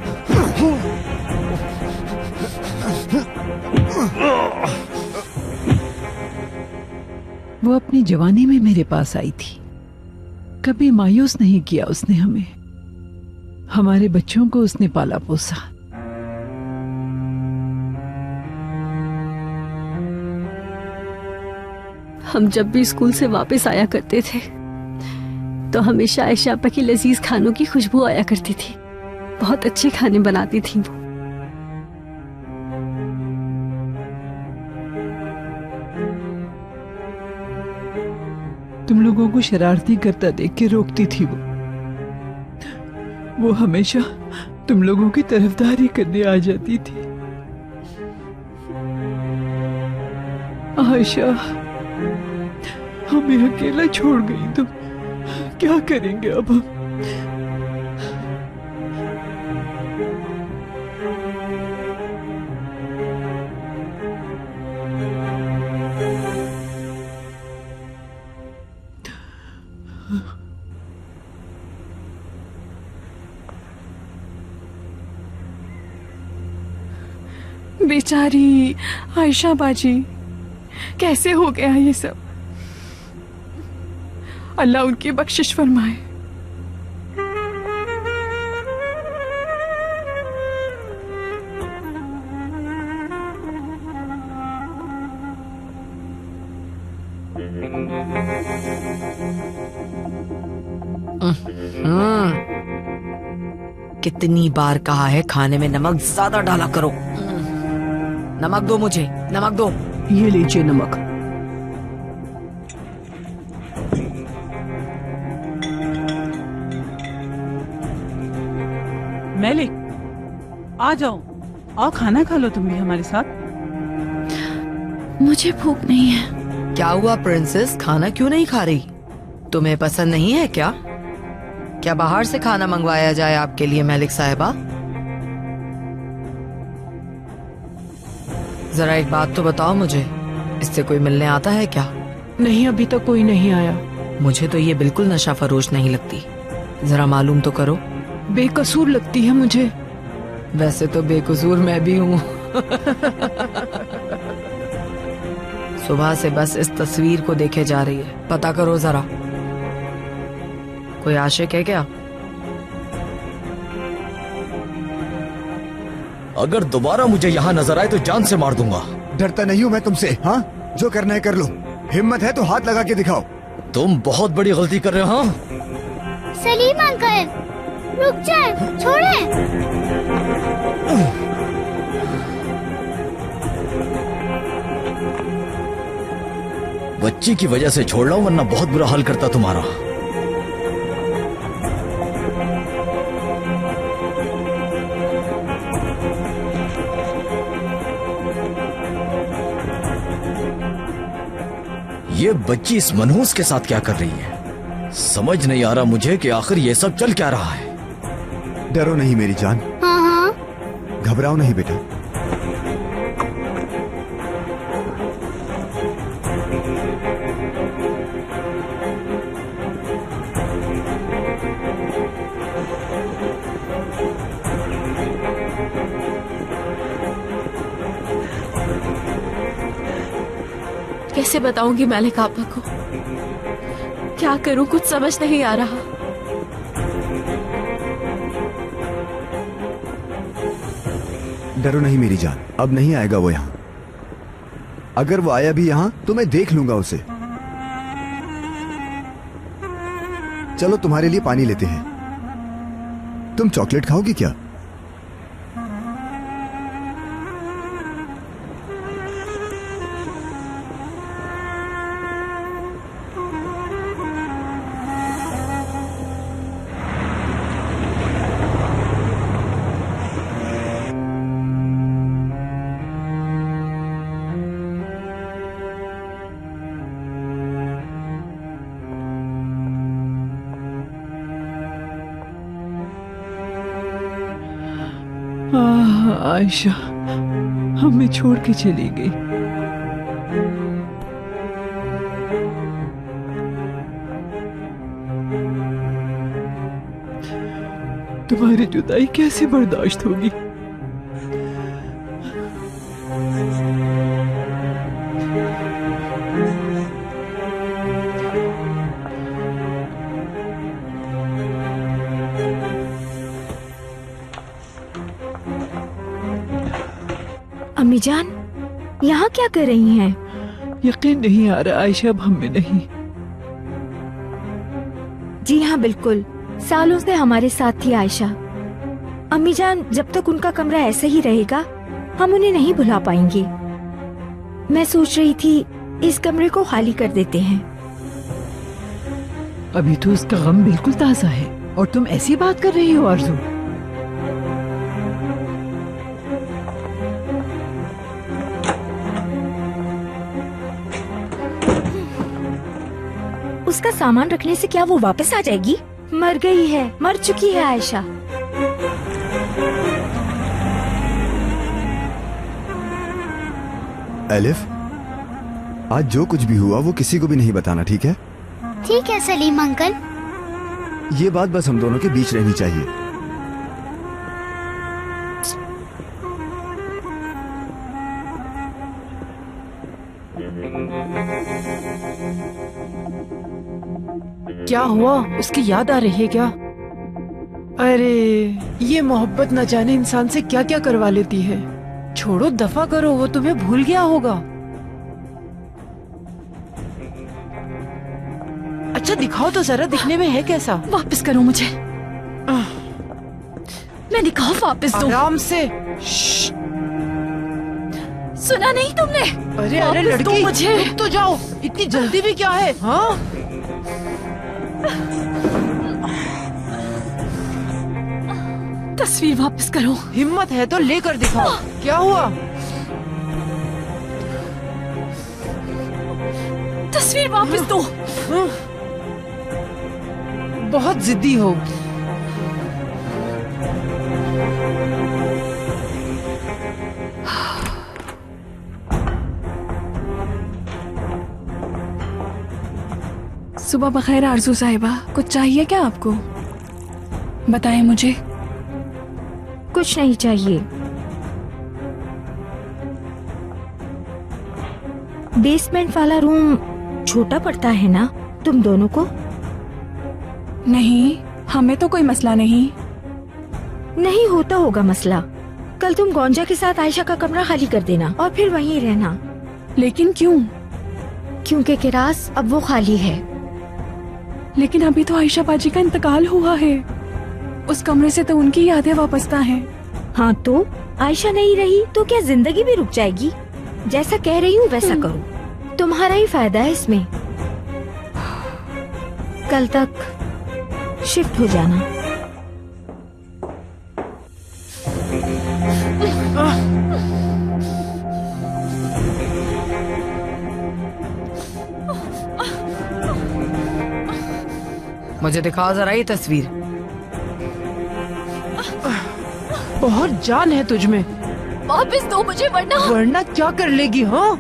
वो अपनी जवानी में मेरे पास आई थी, कभी मायूस नहीं किया उसने हमें। हमारे बच्चों को उसने पाला पोसा। हम जब भी स्कूल से वापस आया करते थे तो हमेशा आयशा आपा की लजीज खानों की खुशबू आया करती थी। बहुत अच्छे खाने बनाती थी वो। तुम लोगों को शरारती करता देख के रोकती थी वो हमेशा तुम लोगों की तरफदारी करने आ जाती थी। आयशा हमें अकेला छोड़ गई तो क्या करेंगे अब हम? बेचारी आयशा बाजी, कैसे हो गया ये सब? अल्लाह उनकी बख्शिश फरमाए। कितनी बार कहा है खाने में नमक ज्यादा डाला करो। नमक दो मुझे, नमक दो। ये लीजिए नमक। मैलिक, आ जाओ, आओ खाना खा लो तुम भी हमारे साथ। मुझे भूख नहीं है। क्या हुआ प्रिंसेस, खाना क्यों नहीं खा रही? तुम्हें पसंद नहीं है क्या? क्या बाहर से खाना मंगवाया जाए आपके लिए मैलिक साहिबा? जरा एक बात तो बताओ मुझे, इससे कोई मिलने आता है क्या? नहीं, अभी तक कोई नहीं आया। मुझे तो ये बिल्कुल नशा फरोश नहीं लगती। जरा मालूम तो करो। बेकसूर लगती है मुझे। वैसे तो बेकसूर मैं भी हूँ। सुबह से बस इस तस्वीर को देखे जा रही है। पता करो जरा, कोई आशिक है क्या? अगर दोबारा मुझे यहाँ नजर आए तो जान से मार दूंगा। डरता नहीं हूँ मैं तुमसे। हाँ, जो करना है कर लो। हिम्मत है तो हाथ लगा के दिखाओ। तुम बहुत बड़ी गलती कर रहे हो। हाँ, सलीम अंकल रुक जाए, छोड़े। बच्ची की वजह से छोड़ रहा हूं, वरना बहुत बुरा हाल करता तुम्हारा। ये बच्ची इस मनहूस के साथ क्या कर रही है? समझ नहीं आ रहा मुझे कि आखिर ये सब चल क्या रहा है। डरो नहीं मेरी जान। हाँ हाँ, घबराओ नहीं बेटा। कैसे बताऊंगी मैलिक आपा को? क्या करूं, कुछ समझ नहीं आ रहा। डरो नहीं मेरी जान, अब नहीं आएगा वो यहाँ। अगर वो आया भी यहाँ तो मैं देख लूंगा उसे। चलो तुम्हारे लिए पानी लेते हैं। तुम चॉकलेट खाओगी क्या? आयशा हमें छोड़ के चली गई। तुम्हारी जुदाई कैसे बर्दाश्त होगी? अम्मी जान, यहाँ क्या कर रही हैं? यकीन नहीं आ रहा आयशा अब हम में नहीं। जी हाँ बिल्कुल, सालों से हमारे साथ थी आयशा। अम्मी जान, जब तक उनका कमरा ऐसा ही रहेगा हम उन्हें नहीं भुला पाएंगे। मैं सोच रही थी इस कमरे को खाली कर देते हैं। अभी तो उसका गम बिल्कुल ताजा है और तुम ऐसी बात कर रही हो आरज़ू। उसका सामान रखने से क्या वो वापस आ जाएगी? मर गई है, मर चुकी है आयशा। एलिफ, आज जो कुछ भी हुआ वो किसी को भी नहीं बताना, ठीक है? ठीक है सलीम अंकल। ये बात बस हम दोनों के बीच रहनी चाहिए। क्या हुआ? उसकी याद आ रही है क्या? अरे ये मोहब्बत न जाने इंसान से क्या क्या करवा लेती है। छोड़ो, दफा करो, वो तुम्हें भूल गया होगा। अच्छा दिखाओ तो जरा, दिखने में है कैसा? वापस करो मुझे। मैं दिखाओ वापस दो। आराम से। सुना नहीं तुमने? अरे अरे लड़की, मुझे रुक तो जाओ, इतनी जल्दी भी क्या है? हाँ तस्वीर वापस करो। हिम्मत है तो लेकर दिखाओ। क्या हुआ? तस्वीर वापस दो। बहुत जिद्दी हो। सुबह बखैर आरजू साहिबा, कुछ चाहिए क्या आपको? बताएं मुझे। कुछ नहीं चाहिए। बेसमेंट वाला रूम छोटा पड़ता है ना तुम दोनों को? नहीं, हमें तो कोई मसला नहीं। नहीं होता होगा मसला। कल तुम गोंजा के साथ आयशा का कमरा खाली कर देना और फिर वहीं रहना। लेकिन क्यों? क्योंकि किरास अब वो खाली है। लेकिन अभी तो आयशा बाजी का इंतकाल हुआ है। उस कमरे से तो उनकी यादें वापसता हैं। हाँ तो आयशा नहीं रही तो क्या जिंदगी भी रुक जाएगी? जैसा कह रही हूँ वैसा करो, तुम्हारा ही फायदा है इसमें। कल तक शिफ्ट हो जाना। मुझे दिखाओ जरा ये तस्वीर। बहुत जान है तुझ में। वापस दो मुझे, वरना क्या कर लेगी? हाँ,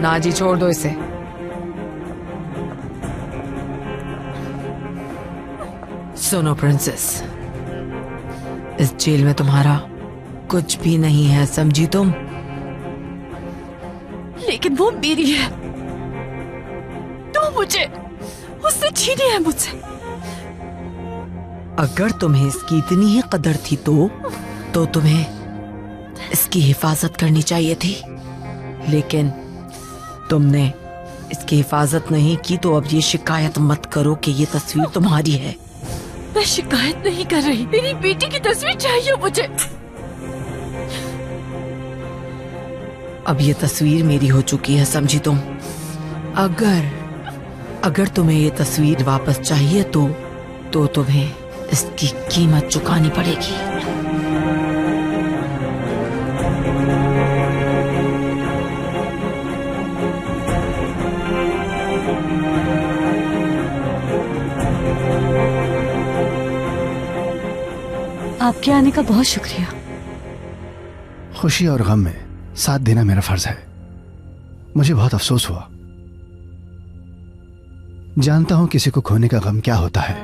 ना जी, छोड़ दो इसे। सुनो प्रिंसेस, इस जेल में तुम्हारा कुछ भी नहीं है, समझी तुम? लेकिन वो मेरी है, तो मुझे उससे छीनी है मुझसे। अगर तुम्हें इसकी इतनी ही कदर थी तो तुम्हें इसकी हिफाजत करनी चाहिए थी, लेकिन तुमने इसकी हिफाजत नहीं की। तो अब ये शिकायत मत करो कि ये तस्वीर तुम्हारी है। मैं शिकायत नहीं कर रही, मेरी बेटी की तस्वीर चाहिए मुझे। अब ये तस्वीर मेरी हो चुकी है, समझी तुम? अगर तुम्हें ये तस्वीर वापस चाहिए तो तुम्हें इसकी कीमत चुकानी पड़ेगी। आपके आने का बहुत शुक्रिया। खुशी और गम में साथ देना मेरा फर्ज है। मुझे बहुत अफसोस हुआ। जानता हूं किसी को खोने का गम क्या होता है।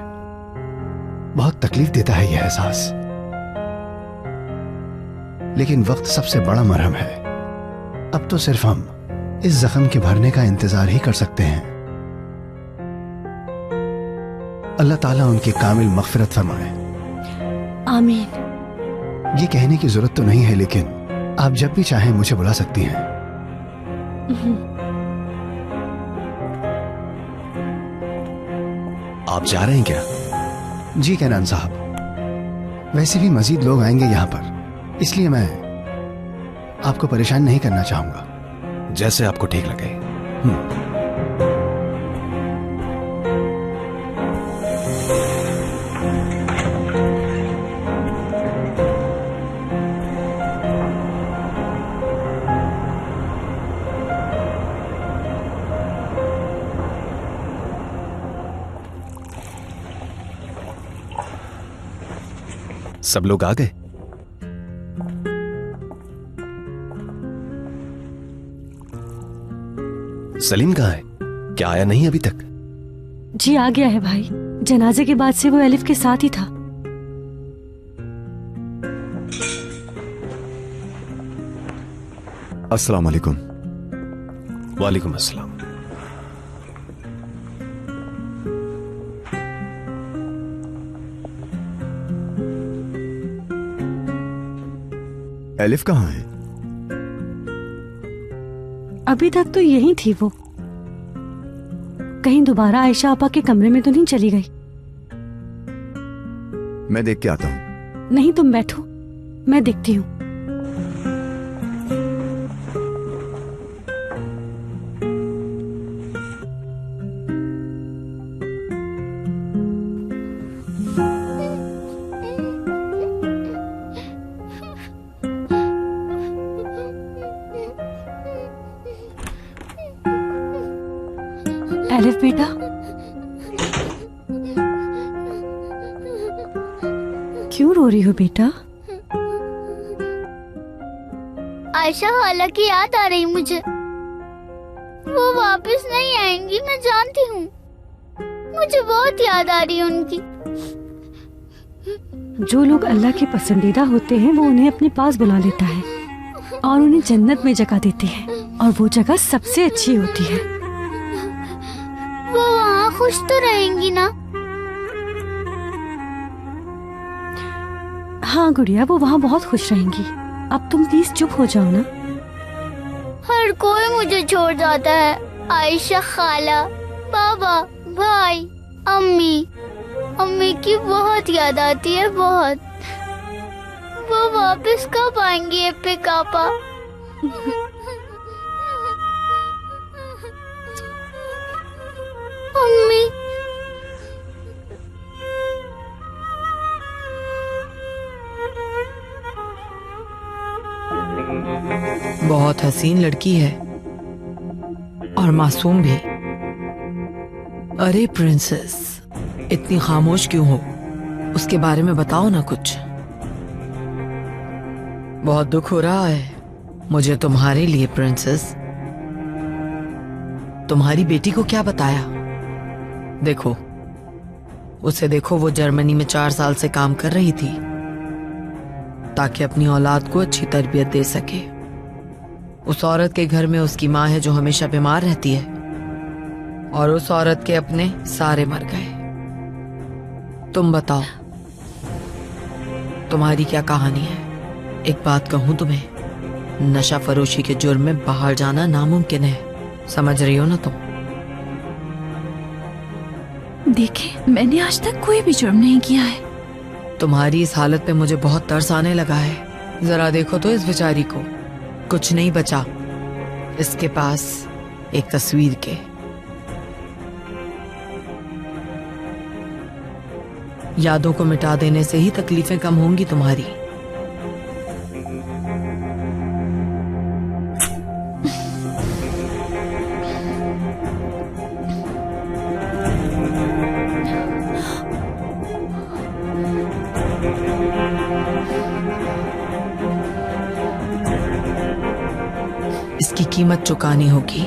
बहुत तकलीफ देता है यह एहसास, लेकिन वक्त सबसे बड़ा मरहम है। अब तो सिर्फ हम इस जख्म के भरने का इंतजार ही कर सकते हैं। अल्लाह ताला उनकी कामिल मग़फ़िरत फरमाए। आमीन। ये कहने की जरूरत तो नहीं है, लेकिन आप जब भी चाहें मुझे बुला सकती हैं। आप जा रहे हैं क्या? जी कैनान साहब, वैसे भी मजीद लोग आएंगे यहाँ पर, इसलिए मैं आपको परेशान नहीं करना चाहूंगा। जैसे आपको ठीक लगे। सब लोग आ गए? सलीम कहाँ है? क्या आया नहीं अभी तक? जी आ गया है भाई। जनाजे के बाद से वो एलिफ के साथ ही था। अस्सलाम वालेकुम। वालेकुम अस्सलाम। एलिफ कहाँ है? अभी तक तो यही थी वो। कहीं दोबारा आयशा आपा के कमरे में तो नहीं चली गई? मैं देख के आता हूँ। नहीं, तुम बैठो, मैं देखती हूँ। एलिफ बेटा, क्यों रो रही हो बेटा? आयशा खाला की याद आ रही मुझे। वो वापस नहीं आएंगी, मैं जानती हूँ। मुझे बहुत याद आ रही है उनकी। जो लोग अल्लाह के पसंदीदा होते हैं वो उन्हें अपने पास बुला लेता है और उन्हें जन्नत में जगह देती है, और वो जगह सबसे अच्छी होती है। वो वहाँ खुश तो रहेंगी ना? हाँ गुड़िया, वो वहाँ बहुत खुश रहेंगी। अब तुम प्लीज चुप हो जाओ ना। हर कोई मुझे छोड़ जाता है। आयशा खाला, बाबा, भाई, अम्मी की बहुत याद आती है, बहुत। वो वापस कब आएंगी एप्पे कापा? अम्मी, बहुत हसीन लड़की है और मासूम भी। अरे प्रिंसेस, इतनी खामोश क्यों हो? उसके बारे में बताओ ना कुछ। बहुत दुख हो रहा है मुझे तुम्हारे लिए प्रिंसेस। तुम्हारी बेटी को क्या बताया? देखो उसे देखो, वो जर्मनी में 4 साल से काम कर रही थी ताकि अपनी औलाद को अच्छी तरबियत दे सके। उस औरत के घर में उसकी माँ है जो हमेशा बीमार रहती है, और उस औरत के अपने सारे मर गए। तुम बताओ तुम्हारी क्या कहानी है? एक बात कहूं तुम्हें, नशा फरोशी के जुर्म में बाहर जाना नामुमकिन है, समझ रही हो ना तुम? देखिए, मैंने आज तक कोई भी जुर्म नहीं किया है। तुम्हारी इस हालत पे मुझे बहुत तरस आने लगा है। जरा देखो तो इस बेचारी को, कुछ नहीं बचा इसके पास एक तस्वीर के। यादों को मिटा देने से ही तकलीफें कम होंगी तुम्हारी। इसकी कीमत चुकानी होगी।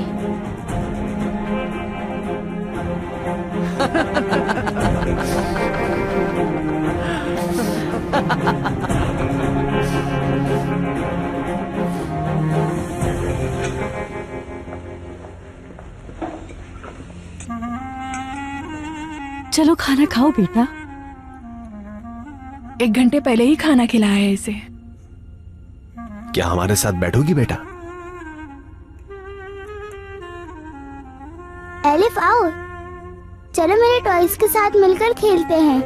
चलो खाना खाओ बेटा। 1 घंटे पहले ही खाना खिलाया है इसे। क्या हमारे साथ बैठोगी बेटा? एलिफ आओ, चलो मेरे टॉयज के साथ मिलकर खेलते हैं।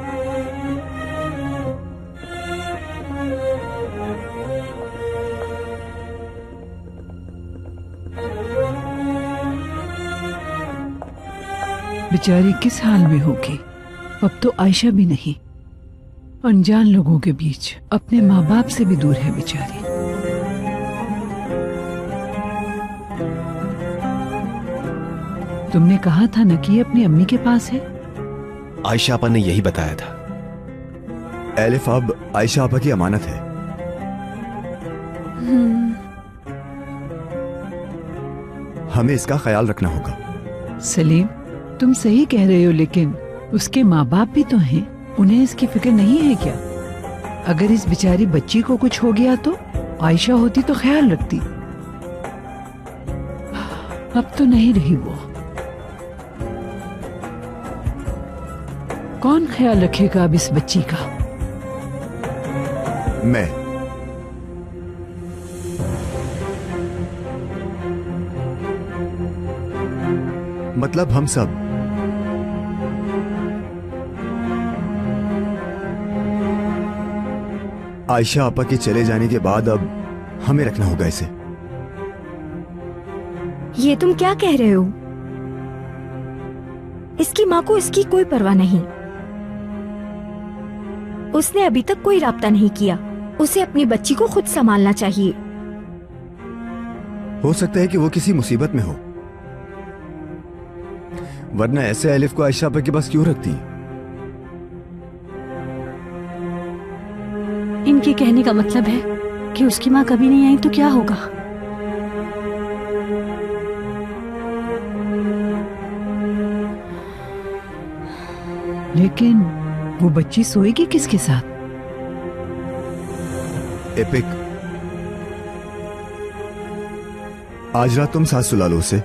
बेचारी किस हाल में होगी? अब तो आयशा भी नहीं, अनजान लोगों के बीच अपने माँ बाप से भी दूर है बेचारी। तुमने कहा था ना कि ये अपनी अम्मी के पास है। आयशा आपा ने यही बताया था। एलिफ अब आयशा आपा की अमानत है। हमें इसका ख्याल रखना होगा। सलीम, तुम सही कह रहे हो, लेकिन उसके माँ बाप भी तो हैं। उन्हें इसकी फिक्र नहीं है क्या? अगर इस बेचारी बच्ची को कुछ हो गया तो आयशा होती तो ख्याल रखती। अब तो नहीं रही वो। कौन ख्याल रखेगा अब इस बच्ची का? मैं। मतलब हम सब। आयशा आपा के चले जाने के बाद अब हमें रखना होगा इसे। ये तुम क्या कह रहे हो? इसकी माँ को इसकी कोई परवाह नहीं। उसने अभी तक कोई राब्ता नहीं किया। उसे अपनी बच्ची को खुद संभालना चाहिए। हो सकता है कि वो किसी मुसीबत में हो, वरना ऐसे एलिफ को आयशा आपा के पास क्यों रखती? इनके कहने का मतलब है कि उसकी माँ कभी नहीं आई तो क्या होगा? लेकिन वो बच्ची सोएगी किसके साथ? एपिक, आज रात तुम साथ सुला लो उसे।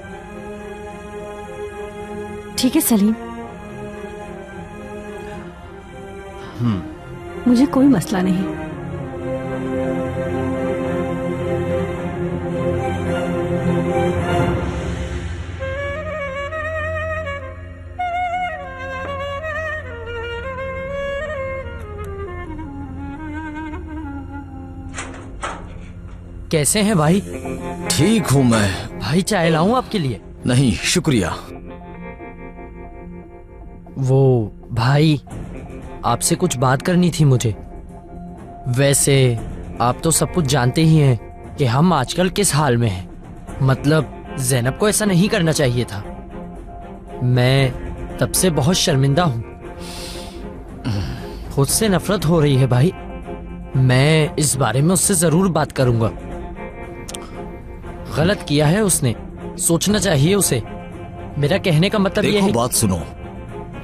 ठीक है सलीम, मुझे कोई मसला नहीं। कैसे हैं भाई? ठीक हूं मैं। भाई चाय लाऊं आपके लिए? नहीं शुक्रिया। वो भाई, आपसे कुछ बात करनी थी मुझे। वैसे आप तो सब कुछ जानते ही हैं कि हम आजकल किस हाल में हैं। मतलब ज़ैनब को ऐसा नहीं करना चाहिए था। मैं तब से बहुत शर्मिंदा हूँ। खुद से नफरत हो रही है भाई। मैं इस बारे में उससे जरूर बात करूंगा। गलत किया है उसने, सोचना चाहिए उसे। मेरा कहने का मतलब ये है। बात सुनो,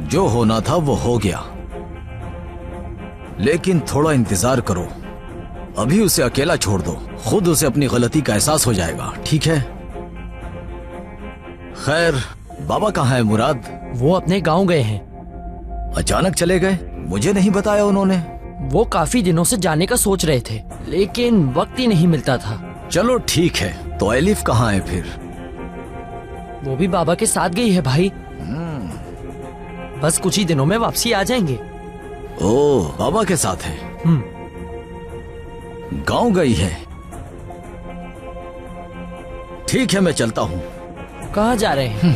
जो होना था वो हो गया, लेकिन थोड़ा इंतजार करो। अभी उसे अकेला छोड़ दो, खुद उसे अपनी गलती का एहसास हो जाएगा, ठीक है? खैर, बाबा कहाँ है मुराद? वो अपने गांव गए हैं। अचानक चले गए? मुझे नहीं बताया उन्होंने। वो काफी दिनों से जाने का सोच रहे थे, लेकिन वक्त ही नहीं मिलता था। चलो ठीक है, तो एलिफ कहाँ है फिर? वो भी बाबा के साथ गई है भाई। बस कुछ ही दिनों में वापसी आ जाएंगे। ओह, बाबा के साथ है? गांव गई है। ठीक है, मैं चलता हूँ। कहाँ जा रहे हैं?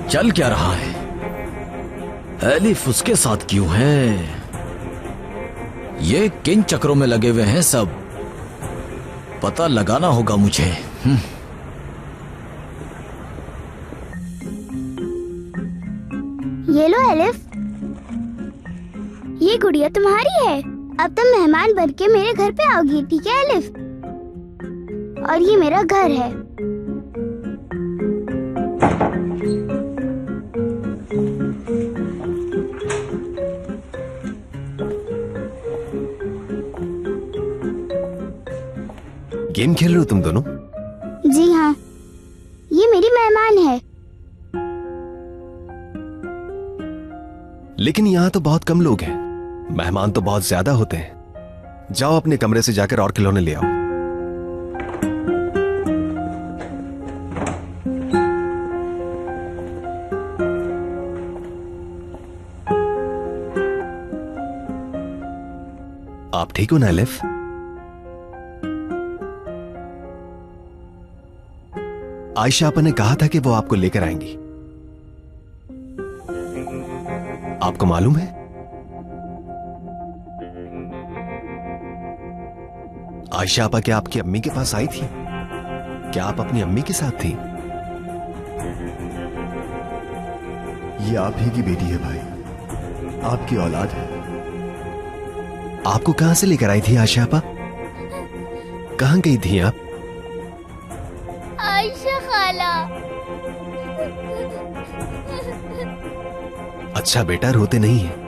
चल क्या रहा है? एलिफ उसके साथ क्यों है? ये किन चक्रों में लगे हुए हैं सब? पता लगाना होगा मुझे। ये लो एलिफ, ये गुड़िया तुम्हारी है। अब तुम मेहमान बन के मेरे घर पे आओगी, ठीक है एलिफ? और ये मेरा घर है। गेम खेल रहे हो तुम दोनों? जी हाँ, ये मेरी मेहमान है। लेकिन यहाँ तो बहुत कम लोग हैं, मेहमान तो बहुत ज्यादा होते हैं। जाओ अपने कमरे से जाकर और खिलौने ले आओ। आप ठीक हो ना एलिफ? आयशा आपा ने कहा था कि वो आपको लेकर आएंगी। आपको मालूम है, आयशा आपा क्या आपकी अम्मी के पास आई थी? क्या आप अपनी अम्मी के साथ थी? ये आप ही की बेटी है भाई, आपकी औलाद है। आपको कहां से लेकर आई थी आयशा आपा? कहां गई थी आप? आयशा खाला। अच्छा बेटा, रोते नहीं है।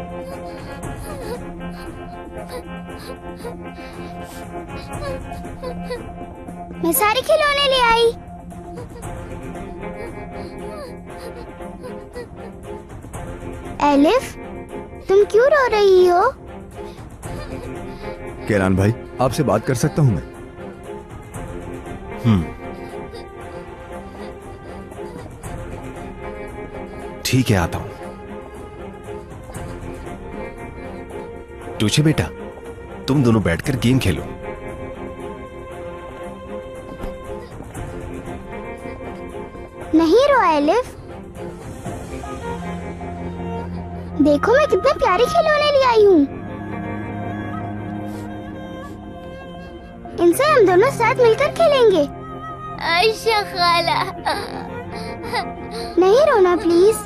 मैं सारे खिलौने ले आई। एलिफ, तुम क्यों रो रही हो? केरान भाई, आपसे बात कर सकता हूं मैं? ठीक है, आता हूं। टूचे बेटा, तुम दोनों बैठकर गेम खेलो। नहीं रो एलिफ, देखो मैं कितने प्यारे खिलौने ले आई हूँ। इनसे हम दोनों साथ मिलकर खेलेंगे। आयशा खाला, नहीं रोना प्लीज।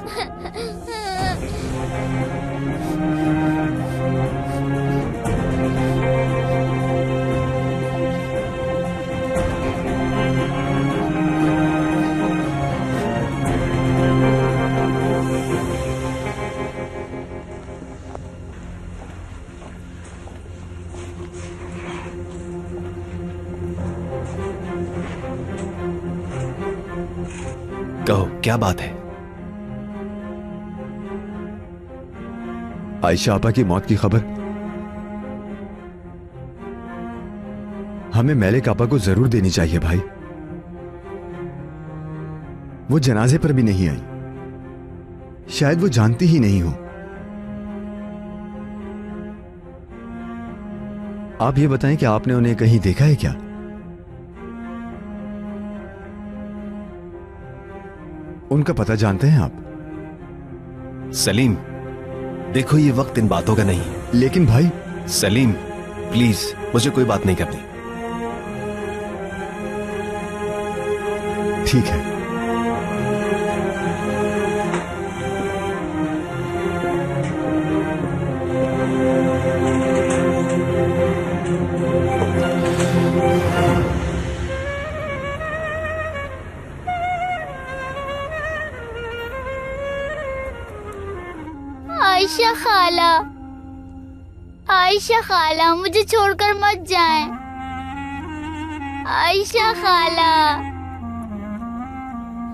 कहो, क्या बात है? आयशा आपा की मौत की खबर हमें मेलिक आपा को जरूर देनी चाहिए भाई। वो जनाजे पर भी नहीं आई, शायद वो जानती ही नहीं हो। आप ये बताएं कि आपने उन्हें कहीं देखा है क्या? उनका पता जानते हैं आप? सलीम, देखो ये वक्त इन बातों का नहीं है। लेकिन भाई। सलीम, प्लीज, मुझे कोई बात नहीं करनी। ठीक है। आयशा खाला, आयशा खाला, मुझे छोड़कर मत जाएं। आयशा खाला,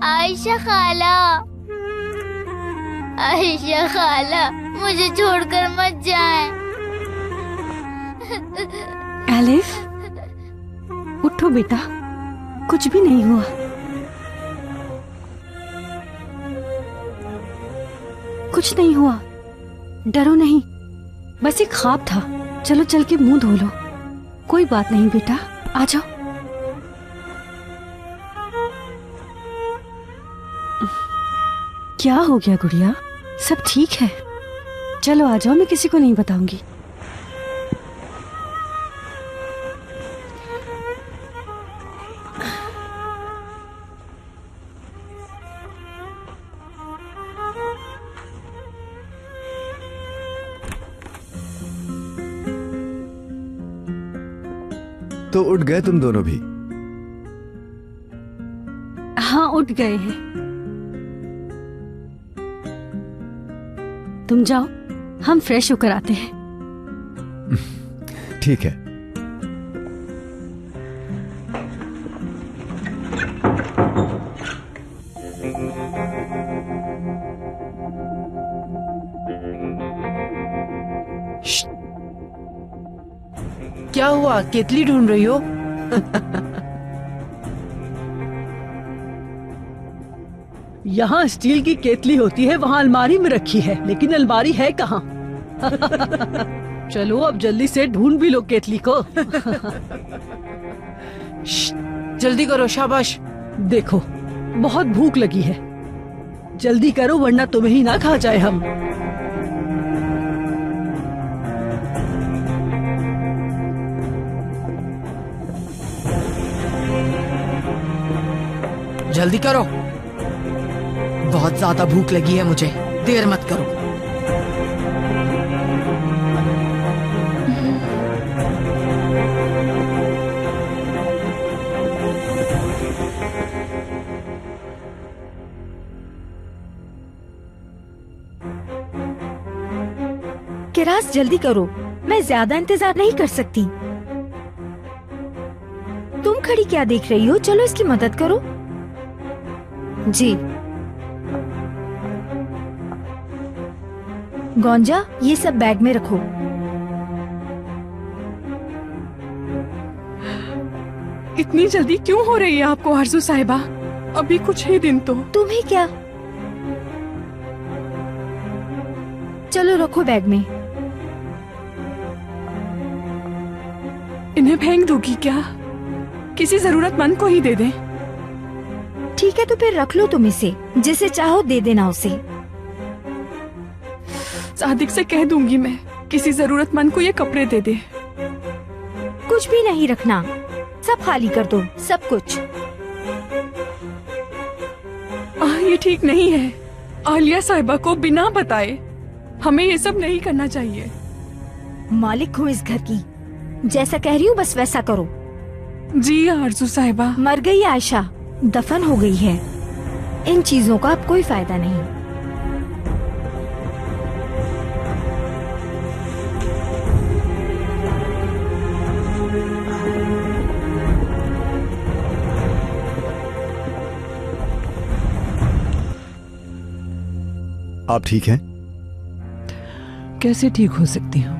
आयशा खाला, आयशा खाला, मुझे छोड़कर मत जाएं। एलिफ, उठो बेटा, कुछ भी नहीं हुआ। कुछ नहीं हुआ, डरो नहीं, बस एक ख्वाब था। चलो चल के मुंह धो लो। कोई बात नहीं बेटा, आ जाओ। क्या हो गया गुड़िया? सब ठीक है? चलो आ जाओ, मैं किसी को नहीं बताऊंगी। तो उठ गए तुम दोनों भी? हाँ, उठ गए हैं। तुम जाओ, हम फ्रेश होकर आते हैं। ठीक है। क्या हुआ? केतली ढूंढ रही हो? यहाँ स्टील की केतली होती है, वहाँ अलमारी में रखी है, लेकिन अलमारी है कहाँ? चलो अब जल्दी से ढूंढ भी लो केतली को। जल्दी करो, शाबाश। देखो, बहुत भूख लगी है, जल्दी करो वरना तुम्हें ही ना खा जाए हम। जल्दी करो, बहुत ज्यादा भूख लगी है मुझे, देर मत करो। किरास जल्दी करो, मैं ज्यादा इंतजार नहीं कर सकती। तुम खड़ी क्या देख रही हो? चलो इसकी मदद करो। जी गौंजा, ये सब बैग में रखो। इतनी जल्दी क्यों हो रही है आपको आरजू साहिबा? अभी कुछ ही दिन तो। तुम्हें क्या? चलो रखो बैग में। इन्हें फेंक दोगी क्या? किसी जरूरतमंद को ही दे दे। ठीक है, तो फिर रख लो तुम इसे, जिसे चाहो दे देना उसे। सादिक से कह दूंगी मैं, किसी जरूरतमंद को ये कपड़े दे दे। कुछ भी नहीं रखना, सब खाली कर दो, सब कुछ। ये ठीक नहीं है। आलिया साहिबा को बिना बताए हमें ये सब नहीं करना चाहिए। मालिक हूँ इस घर की, जैसा कह रही हूँ बस वैसा करो। जी आरजू साहिबा। मर गई आयशा, दफन हो गई है। इन चीजों का अब कोई फायदा नहीं। आप ठीक हैं? कैसे ठीक हो सकती हूँ?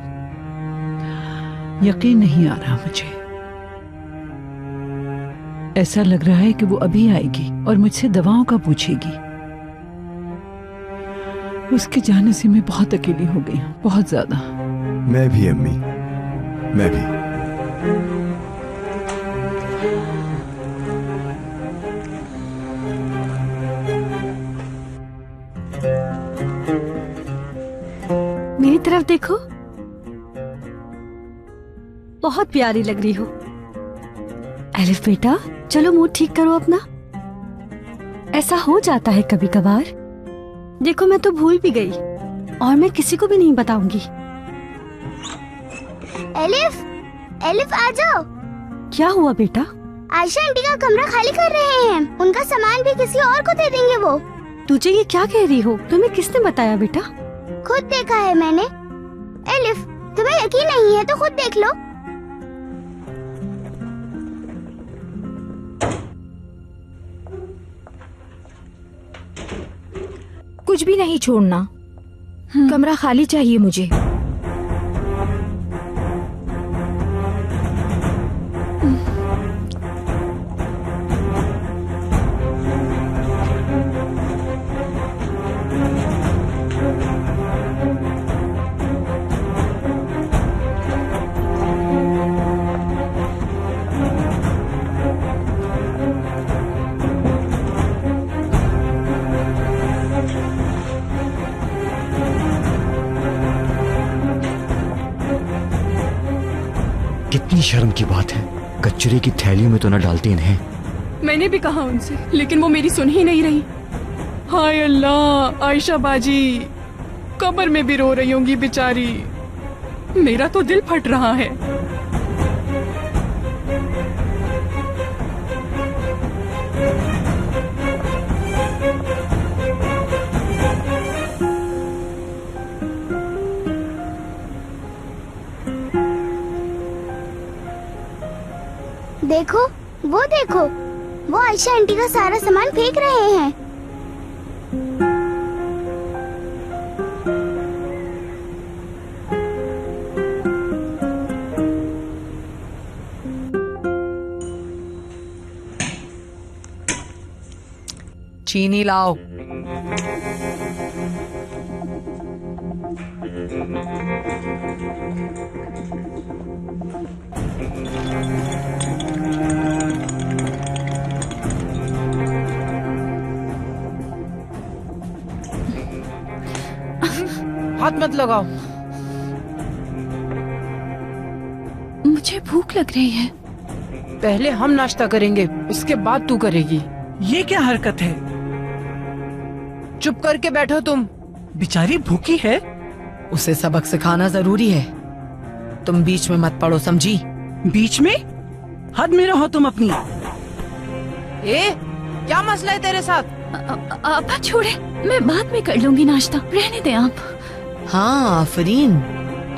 यकीन नहीं आ रहा मुझे। ऐसा लग रहा है कि वो अभी आएगी और मुझसे दवाओं का पूछेगी। उसके जाने से मैं बहुत अकेली हो गई हूँ, बहुत ज्यादा। मैं भी अम्मी, मैं भी। मेरी तरफ देखो, बहुत प्यारी लग रही हो। एलिफ बेटा, चलो मूड ठीक करो अपना। ऐसा हो जाता है कभी कभार। देखो मैं तो भूल भी गई और मैं किसी को भी नहीं बताऊंगी। एलिफ, एलिफ आ जाओ। क्या हुआ बेटा? आयशा आंटी का कमरा खाली कर रहे हैं, उनका सामान भी किसी और को दे देंगे वो। तुझे ये क्या कह रही हो? तुम्हें किसने बताया बेटा? खुद देखा है मैंने। एलिफ, तुम्हें यकीन नहीं है तो खुद देख लो। कुछ भी नहीं छोड़ना, कमरा खाली चाहिए मुझे। कितनी शर्म की बात है, कचरे की थैलियों में तो न डालते इन्हें। मैंने भी कहा उनसे, लेकिन वो मेरी सुन ही नहीं रही। हाय अल्लाह, आयशा बाजी कब्र में भी रो रही होंगी बेचारी। मेरा तो दिल फट रहा है। देखो, वो आयशा आंटी का सारा सामान फेंक रहे हैं। चीनी लाओ। हाथ मत लगाओ। मुझे भूख लग रही है। पहले हम नाश्ता करेंगे, उसके बाद तू करेगी। ये क्या हरकत है? चुप करके बैठो तुम। बेचारी भूखी है। उसे सबक सिखाना जरूरी है। तुम बीच में मत पड़ो, समझी? बीच में? हद में रहो तुम अपनी। क्या मसला है तेरे साथ? आपा छोड़े, मैं बाद में कर लूंगी नाश्ता, रहने दे आप। हाँ आफरीन,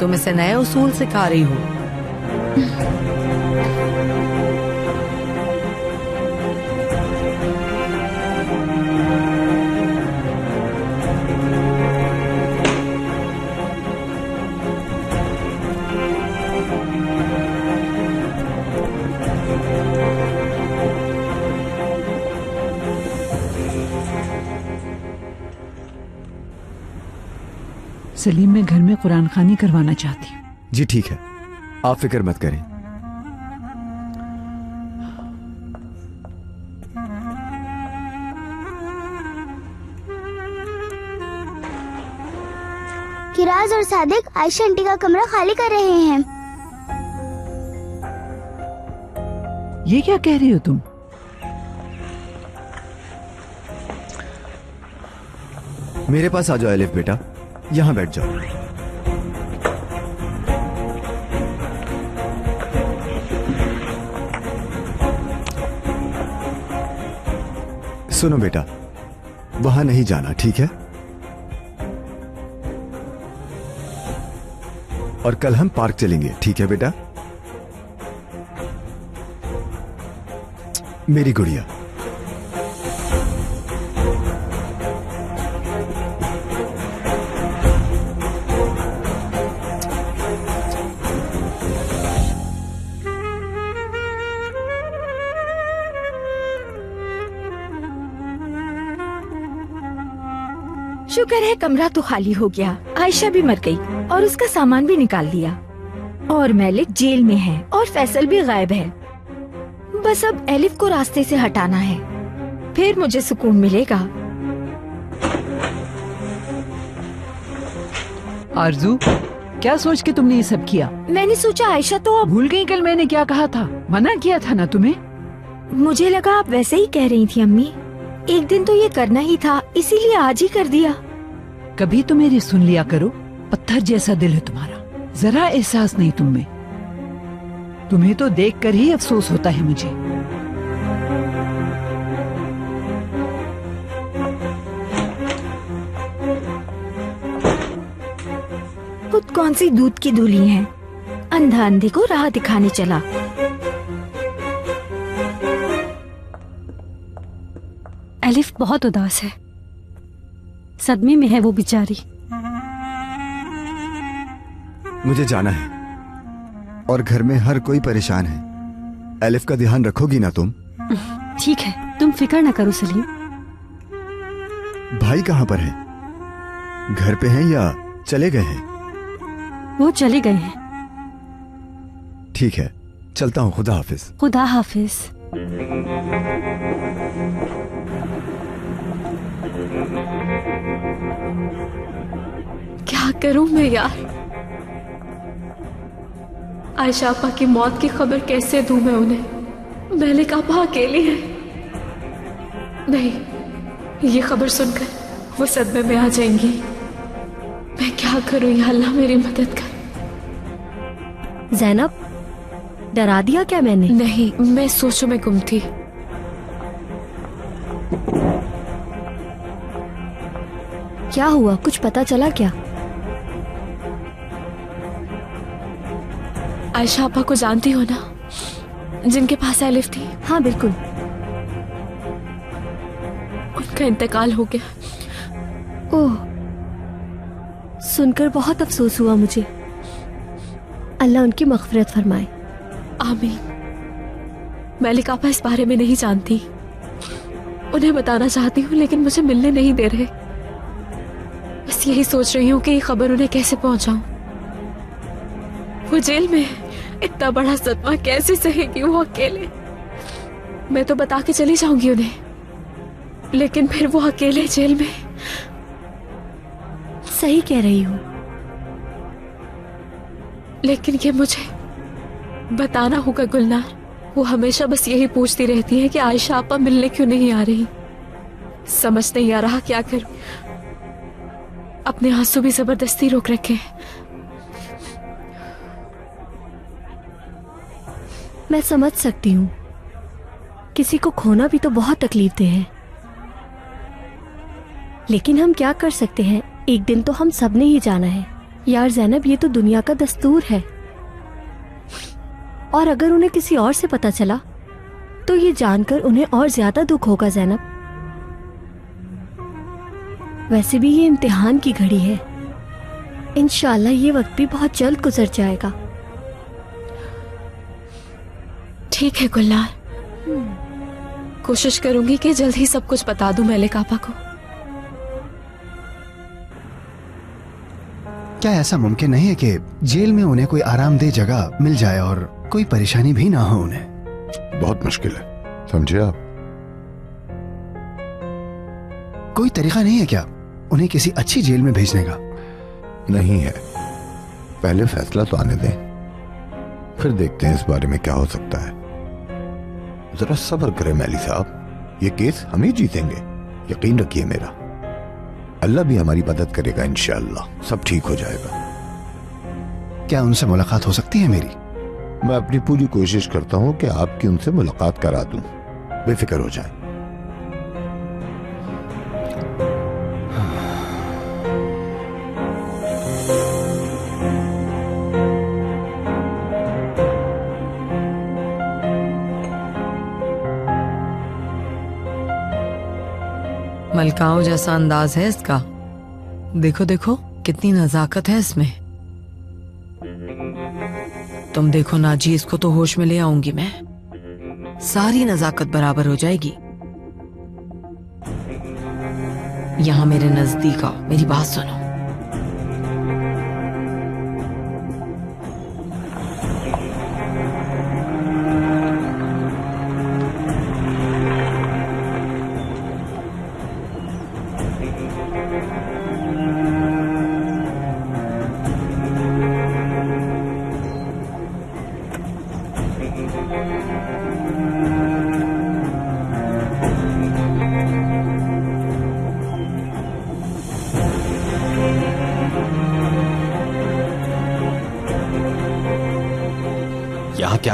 तुम इसे नए उसूल सिखा रही हो। सलीम, मैं घर में कुरान खानी करवाना चाहती हूँ। जी ठीक है, आप फिक्र मत करें। किराज और सादिक आयशा आंटी का कमरा खाली कर रहे हैं। ये क्या कह रही हो तुम? मेरे पास आ जाओ एलिफ बेटा, यहाँ बैठ जाओ। सुनो बेटा, वहां नहीं जाना, ठीक है? और कल हम पार्क चलेंगे, ठीक है बेटा? मेरी गुड़िया। शुक्र है कमरा तो खाली हो गया। आयशा भी मर गई और उसका सामान भी निकाल दिया, और मैलिक जेल में है और फैसल भी गायब है। बस अब एलिफ को रास्ते से हटाना है, फिर मुझे सुकून मिलेगा। आरजू, क्या सोच के तुमने ये सब किया? मैंने सोचा आयशा तो अब भूल गई कल मैंने क्या कहा था? मना किया था ना तुम्हें? मुझे लगा आप वैसे ही कह रही थी अम्मी। एक दिन तो ये करना ही था, इसीलिए आज ही कर दिया। कभी तो मेरी सुन लिया करो, पत्थर जैसा दिल है तुम्हारा, जरा एहसास नहीं तुम में। तुम्हें तो देखकर ही अफसोस होता है मुझे। खुद कौन सी दूध की धूली है, अंधा अंधे को राह दिखाने चला। एलिफ बहुत उदास है, सदमे में है वो बेचारी। मुझे जाना है और घर में हर कोई परेशान है। एलिफ का ध्यान रखोगी ना तुम? ठीक है, तुम फिक्र न करो सलीम। भाई कहाँ पर है? घर पे हैं या चले गए हैं? वो चले गए हैं। ठीक है, चलता हूँ। खुदा हाफिज। खुदा हाफिज। क्या करूं मैं यार? आयशा आपा की मौत की खबर कैसे दूं मैं उन्हें? मलिक आपा अकेली है। नहीं, ये खबर सुनकर वो सदमे में आ जाएंगी। मैं क्या करूं या अल्लाह मेरी मदद कर। ज़ैनब, डरा दिया क्या मैंने? नहीं, मैं सोचों में गुम थी। क्या हुआ, कुछ पता चला क्या? आयशा आपा को जानती हो ना, जिनके पास एलिफ थी? हाँ बिल्कुल। उनका इंतकाल हो गया। ओह, सुनकर बहुत अफसोस हुआ मुझे। अल्लाह उनकी मग़फ़िरत फरमाए। आमीन। मलिक आपा इस बारे में नहीं जानती। उन्हें बताना चाहती हूँ लेकिन मुझे मिलने नहीं दे रहे। बस यही सोच रही हूँ कि ये खबर उन्हें कैसे पहुंचाऊं। वो जेल में है, इतना बड़ा सदमा कैसे सहेगी वो अकेले? मैं तो बता के चली जाऊंगी उन्हें, लेकिन फिर वो अकेले जेल में। सही कह रही हो, लेकिन ये मुझे बताना होगा गुलनार। वो हमेशा बस यही पूछती रहती है कि आयशा आपा मिलने क्यों नहीं आ रही। समझ नहीं आ रहा क्या करूं। अपने आंसू भी जबरदस्ती रोक रखे हैं। मैं समझ सकती हूँ, किसी को खोना भी तो बहुत तकलीफ दे है, लेकिन हम क्या कर सकते हैं? एक दिन तो हम सब ने ही जाना है। यार ज़ैनब, ये तो दुनिया का दस्तूर है, और अगर उन्हें किसी और से पता चला तो ये जानकर उन्हें और ज्यादा दुख होगा ज़ैनब। वैसे भी ये इम्तिहान की घड़ी है, इंशाल्लाह ये वक्त भी बहुत जल्द गुजर जाएगा। ठीक है गुलनार, कोशिश करूंगी कि जल्द ही सब कुछ बता दूं मलिक आपा को। क्या ऐसा मुमकिन नहीं है कि जेल में उन्हें कोई आरामदेह जगह मिल जाए और कोई परेशानी भी ना हो उन्हें? बहुत मुश्किल है, समझे आप? कोई तरीका नहीं है क्या उन्हें किसी अच्छी जेल में भेजने का? नहीं है, पहले फैसला तो आने दें, फिर देखते हैं इस बारे में क्या हो सकता है। जरा सब्र करें मैली साहब, ये केस हम ही जीतेंगे, यकीन रखिए मेरा। अल्लाह भी हमारी मदद करेगा, इंशाअल्लाह सब ठीक हो जाएगा। क्या उनसे मुलाकात हो सकती है मेरी? मैं अपनी पूरी कोशिश करता हूं कि आपकी उनसे मुलाकात करा दूं, बेफिक्र हो जाए। मलकाओं जैसा अंदाज है इसका। देखो देखो कितनी नजाकत है इसमें। तुम देखो नाजी, इसको तो होश में ले आऊंगी मैं, सारी नजाकत बराबर हो जाएगी। यहां मेरे नजदीक आओ, मेरी बात सुनो।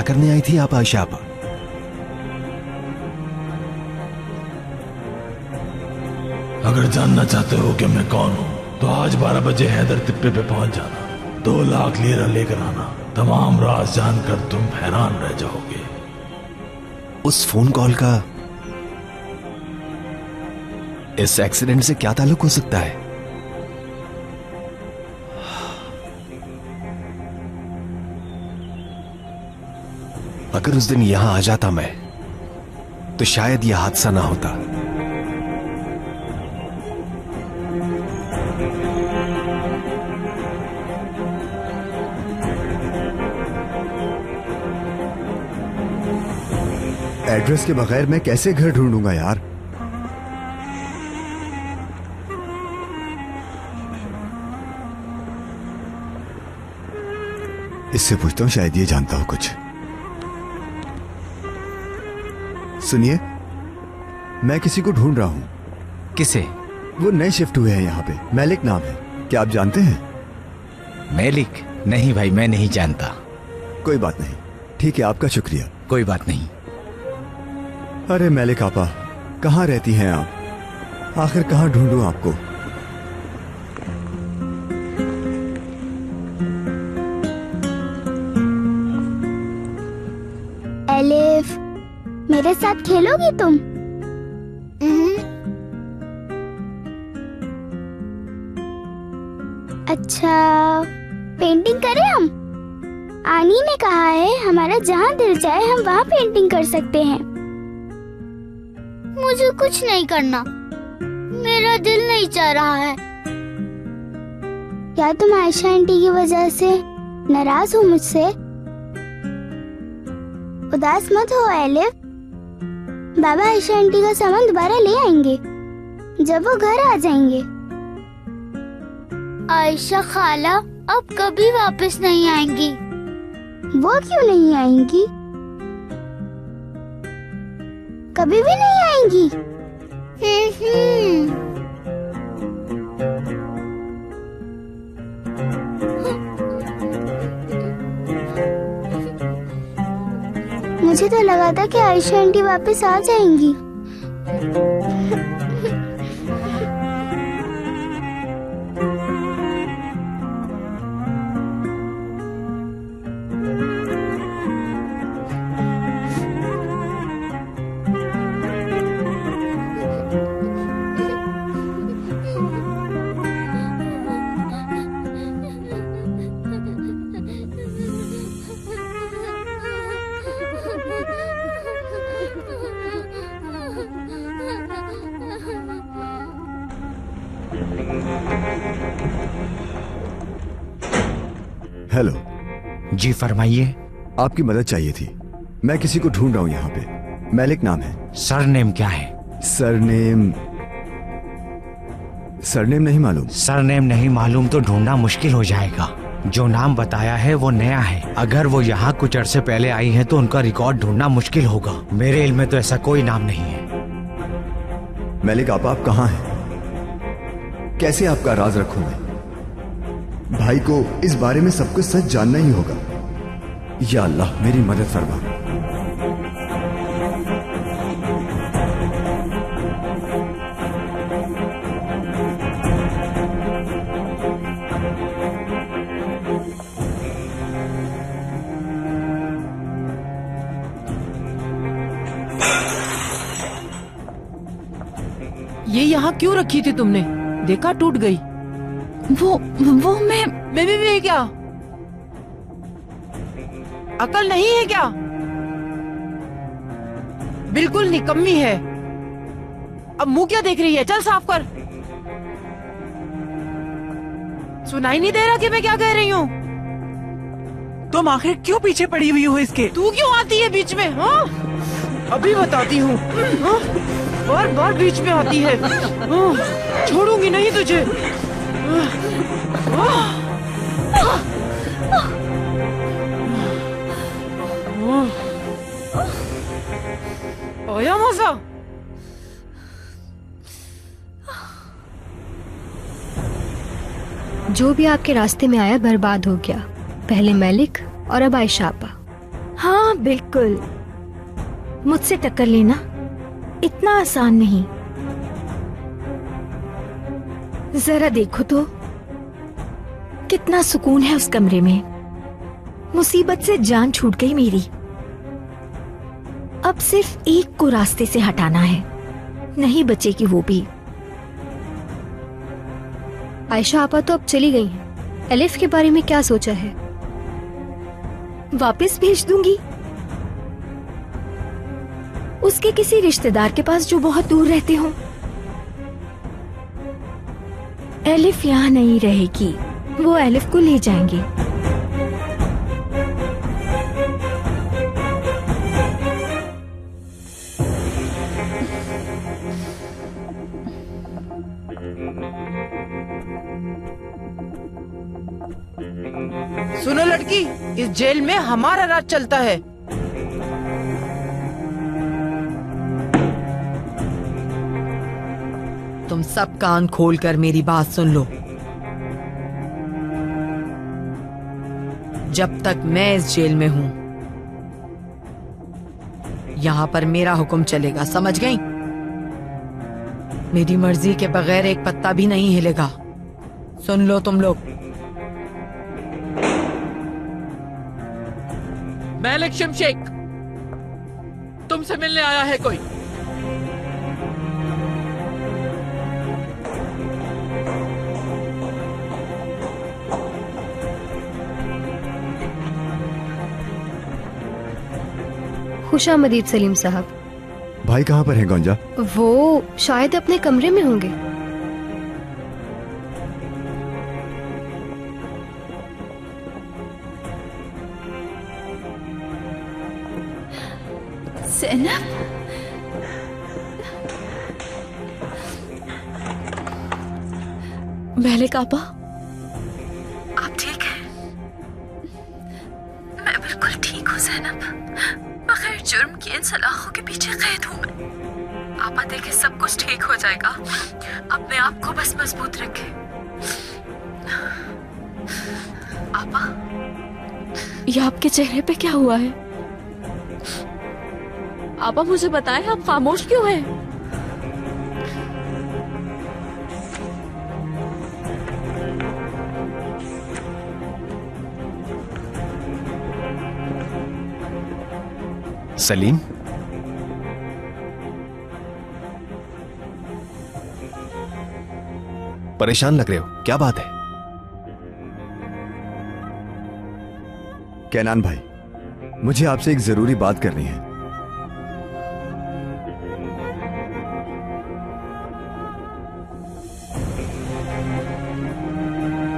करने आई थी आप आयशा आपा? अगर जानना चाहते हो कि मैं कौन हूं तो आज 12 बजे हैदर तिप्पे पे पहुंच जाना। 2 लाख लीरा लेकर आना। तमाम राज जानकर तुम हैरान रह जाओगे। उस फोन कॉल का इस एक्सीडेंट से क्या ताल्लुक हो सकता है? अगर उस दिन यहां आ जाता मैं तो शायद यह हादसा ना होता। एड्रेस के बगैर मैं कैसे घर ढूंढूंगा यार? इससे पूछता हूं, शायद ये जानता हो कुछ। सुनिए, मैं किसी को ढूंढ रहा हूं। किसे? वो नए शिफ्ट हुए हैं यहाँ पे, मैलिक नाम है। क्या आप जानते हैं? मैलिक? नहीं भाई, मैं नहीं जानता। कोई बात नहीं, ठीक है, आपका शुक्रिया। कोई बात नहीं। अरे मैलिक आपा, कहाँ रहती हैं आप? आखिर कहाँ ढूंढूं आपको? एलिफ, मेरे साथ खेलोगी तुम? अच्छा, पेंटिंग करें हम? आनी ने कहा है हमारा जहाँ दिल चाहे हम वहाँ पेंटिंग कर सकते हैं। मुझे कुछ नहीं करना, मेरा दिल नहीं चाह रहा है। क्या तुम आयशा आंटी की वजह से नाराज हो मुझसे? उदास मत हो एलिफ, बाबा आयशा आंटी का सामान दोबारा ले आएंगे जब वो घर आ जाएंगे। आयशा खाला अब कभी वापस नहीं आएंगी। वो क्यों नहीं आएंगी? कभी भी नहीं आएंगी। मुझे तो लगा था कि आयशा आंटी वापस आ जाएंगी। हेलो जी, फरमाइए। आपकी मदद चाहिए थी। मैं किसी को ढूंढ रहा हूँ यहाँ पे। मैलिक नाम है। सरनेम क्या है? सरनेम नहीं मालूम। सरनेम नहीं मालूम तो ढूंढना मुश्किल हो जाएगा। जो नाम बताया है वो नया है। अगर वो यहाँ कुछ अरसे पहले आई है तो उनका रिकॉर्ड ढूंढना मुश्किल होगा। मेरे इल्म में तो ऐसा कोई नाम नहीं है। मैलिक आप कहाँ हैं? कैसे आपका राज रखूं मैं? भाई को इस बारे में सब कुछ सच जानना ही होगा। या अल्लाह, मेरी मदद फरमा। ये यहाँ क्यों रखी थी तुमने? देखा टूट गई। वो मैं क्या अकल नहीं है क्या? बिल्कुल निकम्मी है। अब मुंह क्या देख रही है? चल साफ कर। सुनाई नहीं दे रहा कि मैं क्या कह रही हूँ? तुम आखिर क्यों पीछे पड़ी हुई हो इसके? तू क्यों आती है बीच में? हाँ, अभी बताती हूँ। बार बार बीच में आती है। छोड़ूंगी नहीं तुझे। आया मजा? जो भी आपके रास्ते में आया बर्बाद हो गया। पहले मैलिक और अब आयशा आपा। हाँ बिल्कुल, मुझसे टक्कर लेना इतना आसान नहीं। जरा देखो तो कितना सुकून है उस कमरे में। मुसीबत से जान छूट गई मेरी। अब सिर्फ एक को रास्ते से हटाना है, नहीं बचेगी वो भी। आयशा आपा तो अब चली गई हैं। एलिफ के बारे में क्या सोचा है? वापस भेज दूंगी उसके किसी रिश्तेदार के पास जो बहुत दूर रहते हों। एलिफ यहाँ नहीं रहेगी, वो एलिफ को ले जाएंगे। सुनो लड़की, इस जेल में हमारा राज चलता है। तुम सब कान खोलकर मेरी बात सुन लो। जब तक मैं इस जेल में हूं, यहाँ पर मेरा हुक्म चलेगा, समझ गई? मेरी मर्जी के बगैर एक पत्ता भी नहीं हिलेगा। सुन लो तुम लोग। मलिक शमशेक, तुमसे मिलने आया है कोई। खुशामदीद सलीम साहब। भाई कहाँ पर है गोंजा? वो शायद अपने कमरे में होंगे। ज़ैनब, मलिक आपा, आप ठीक हैं? मैं बिल्कुल ठीक हूँ ज़ैनब। बगैर जुर्म की इन सलाखों के पीछे कैद हूँ मैं। आपा देखे सब कुछ ठीक हो जाएगा। अपने आप को बस मजबूत रखें। आपा, ये आपके चेहरे पे क्या हुआ है? आपा मुझे बताएं, आप खामोश क्यों हैं? सलीम, परेशान लग रहे हो, क्या बात है? कैनान भाई, मुझे आपसे एक जरूरी बात करनी है।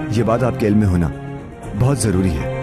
ये बात आपके इल्म में होना बहुत जरूरी है।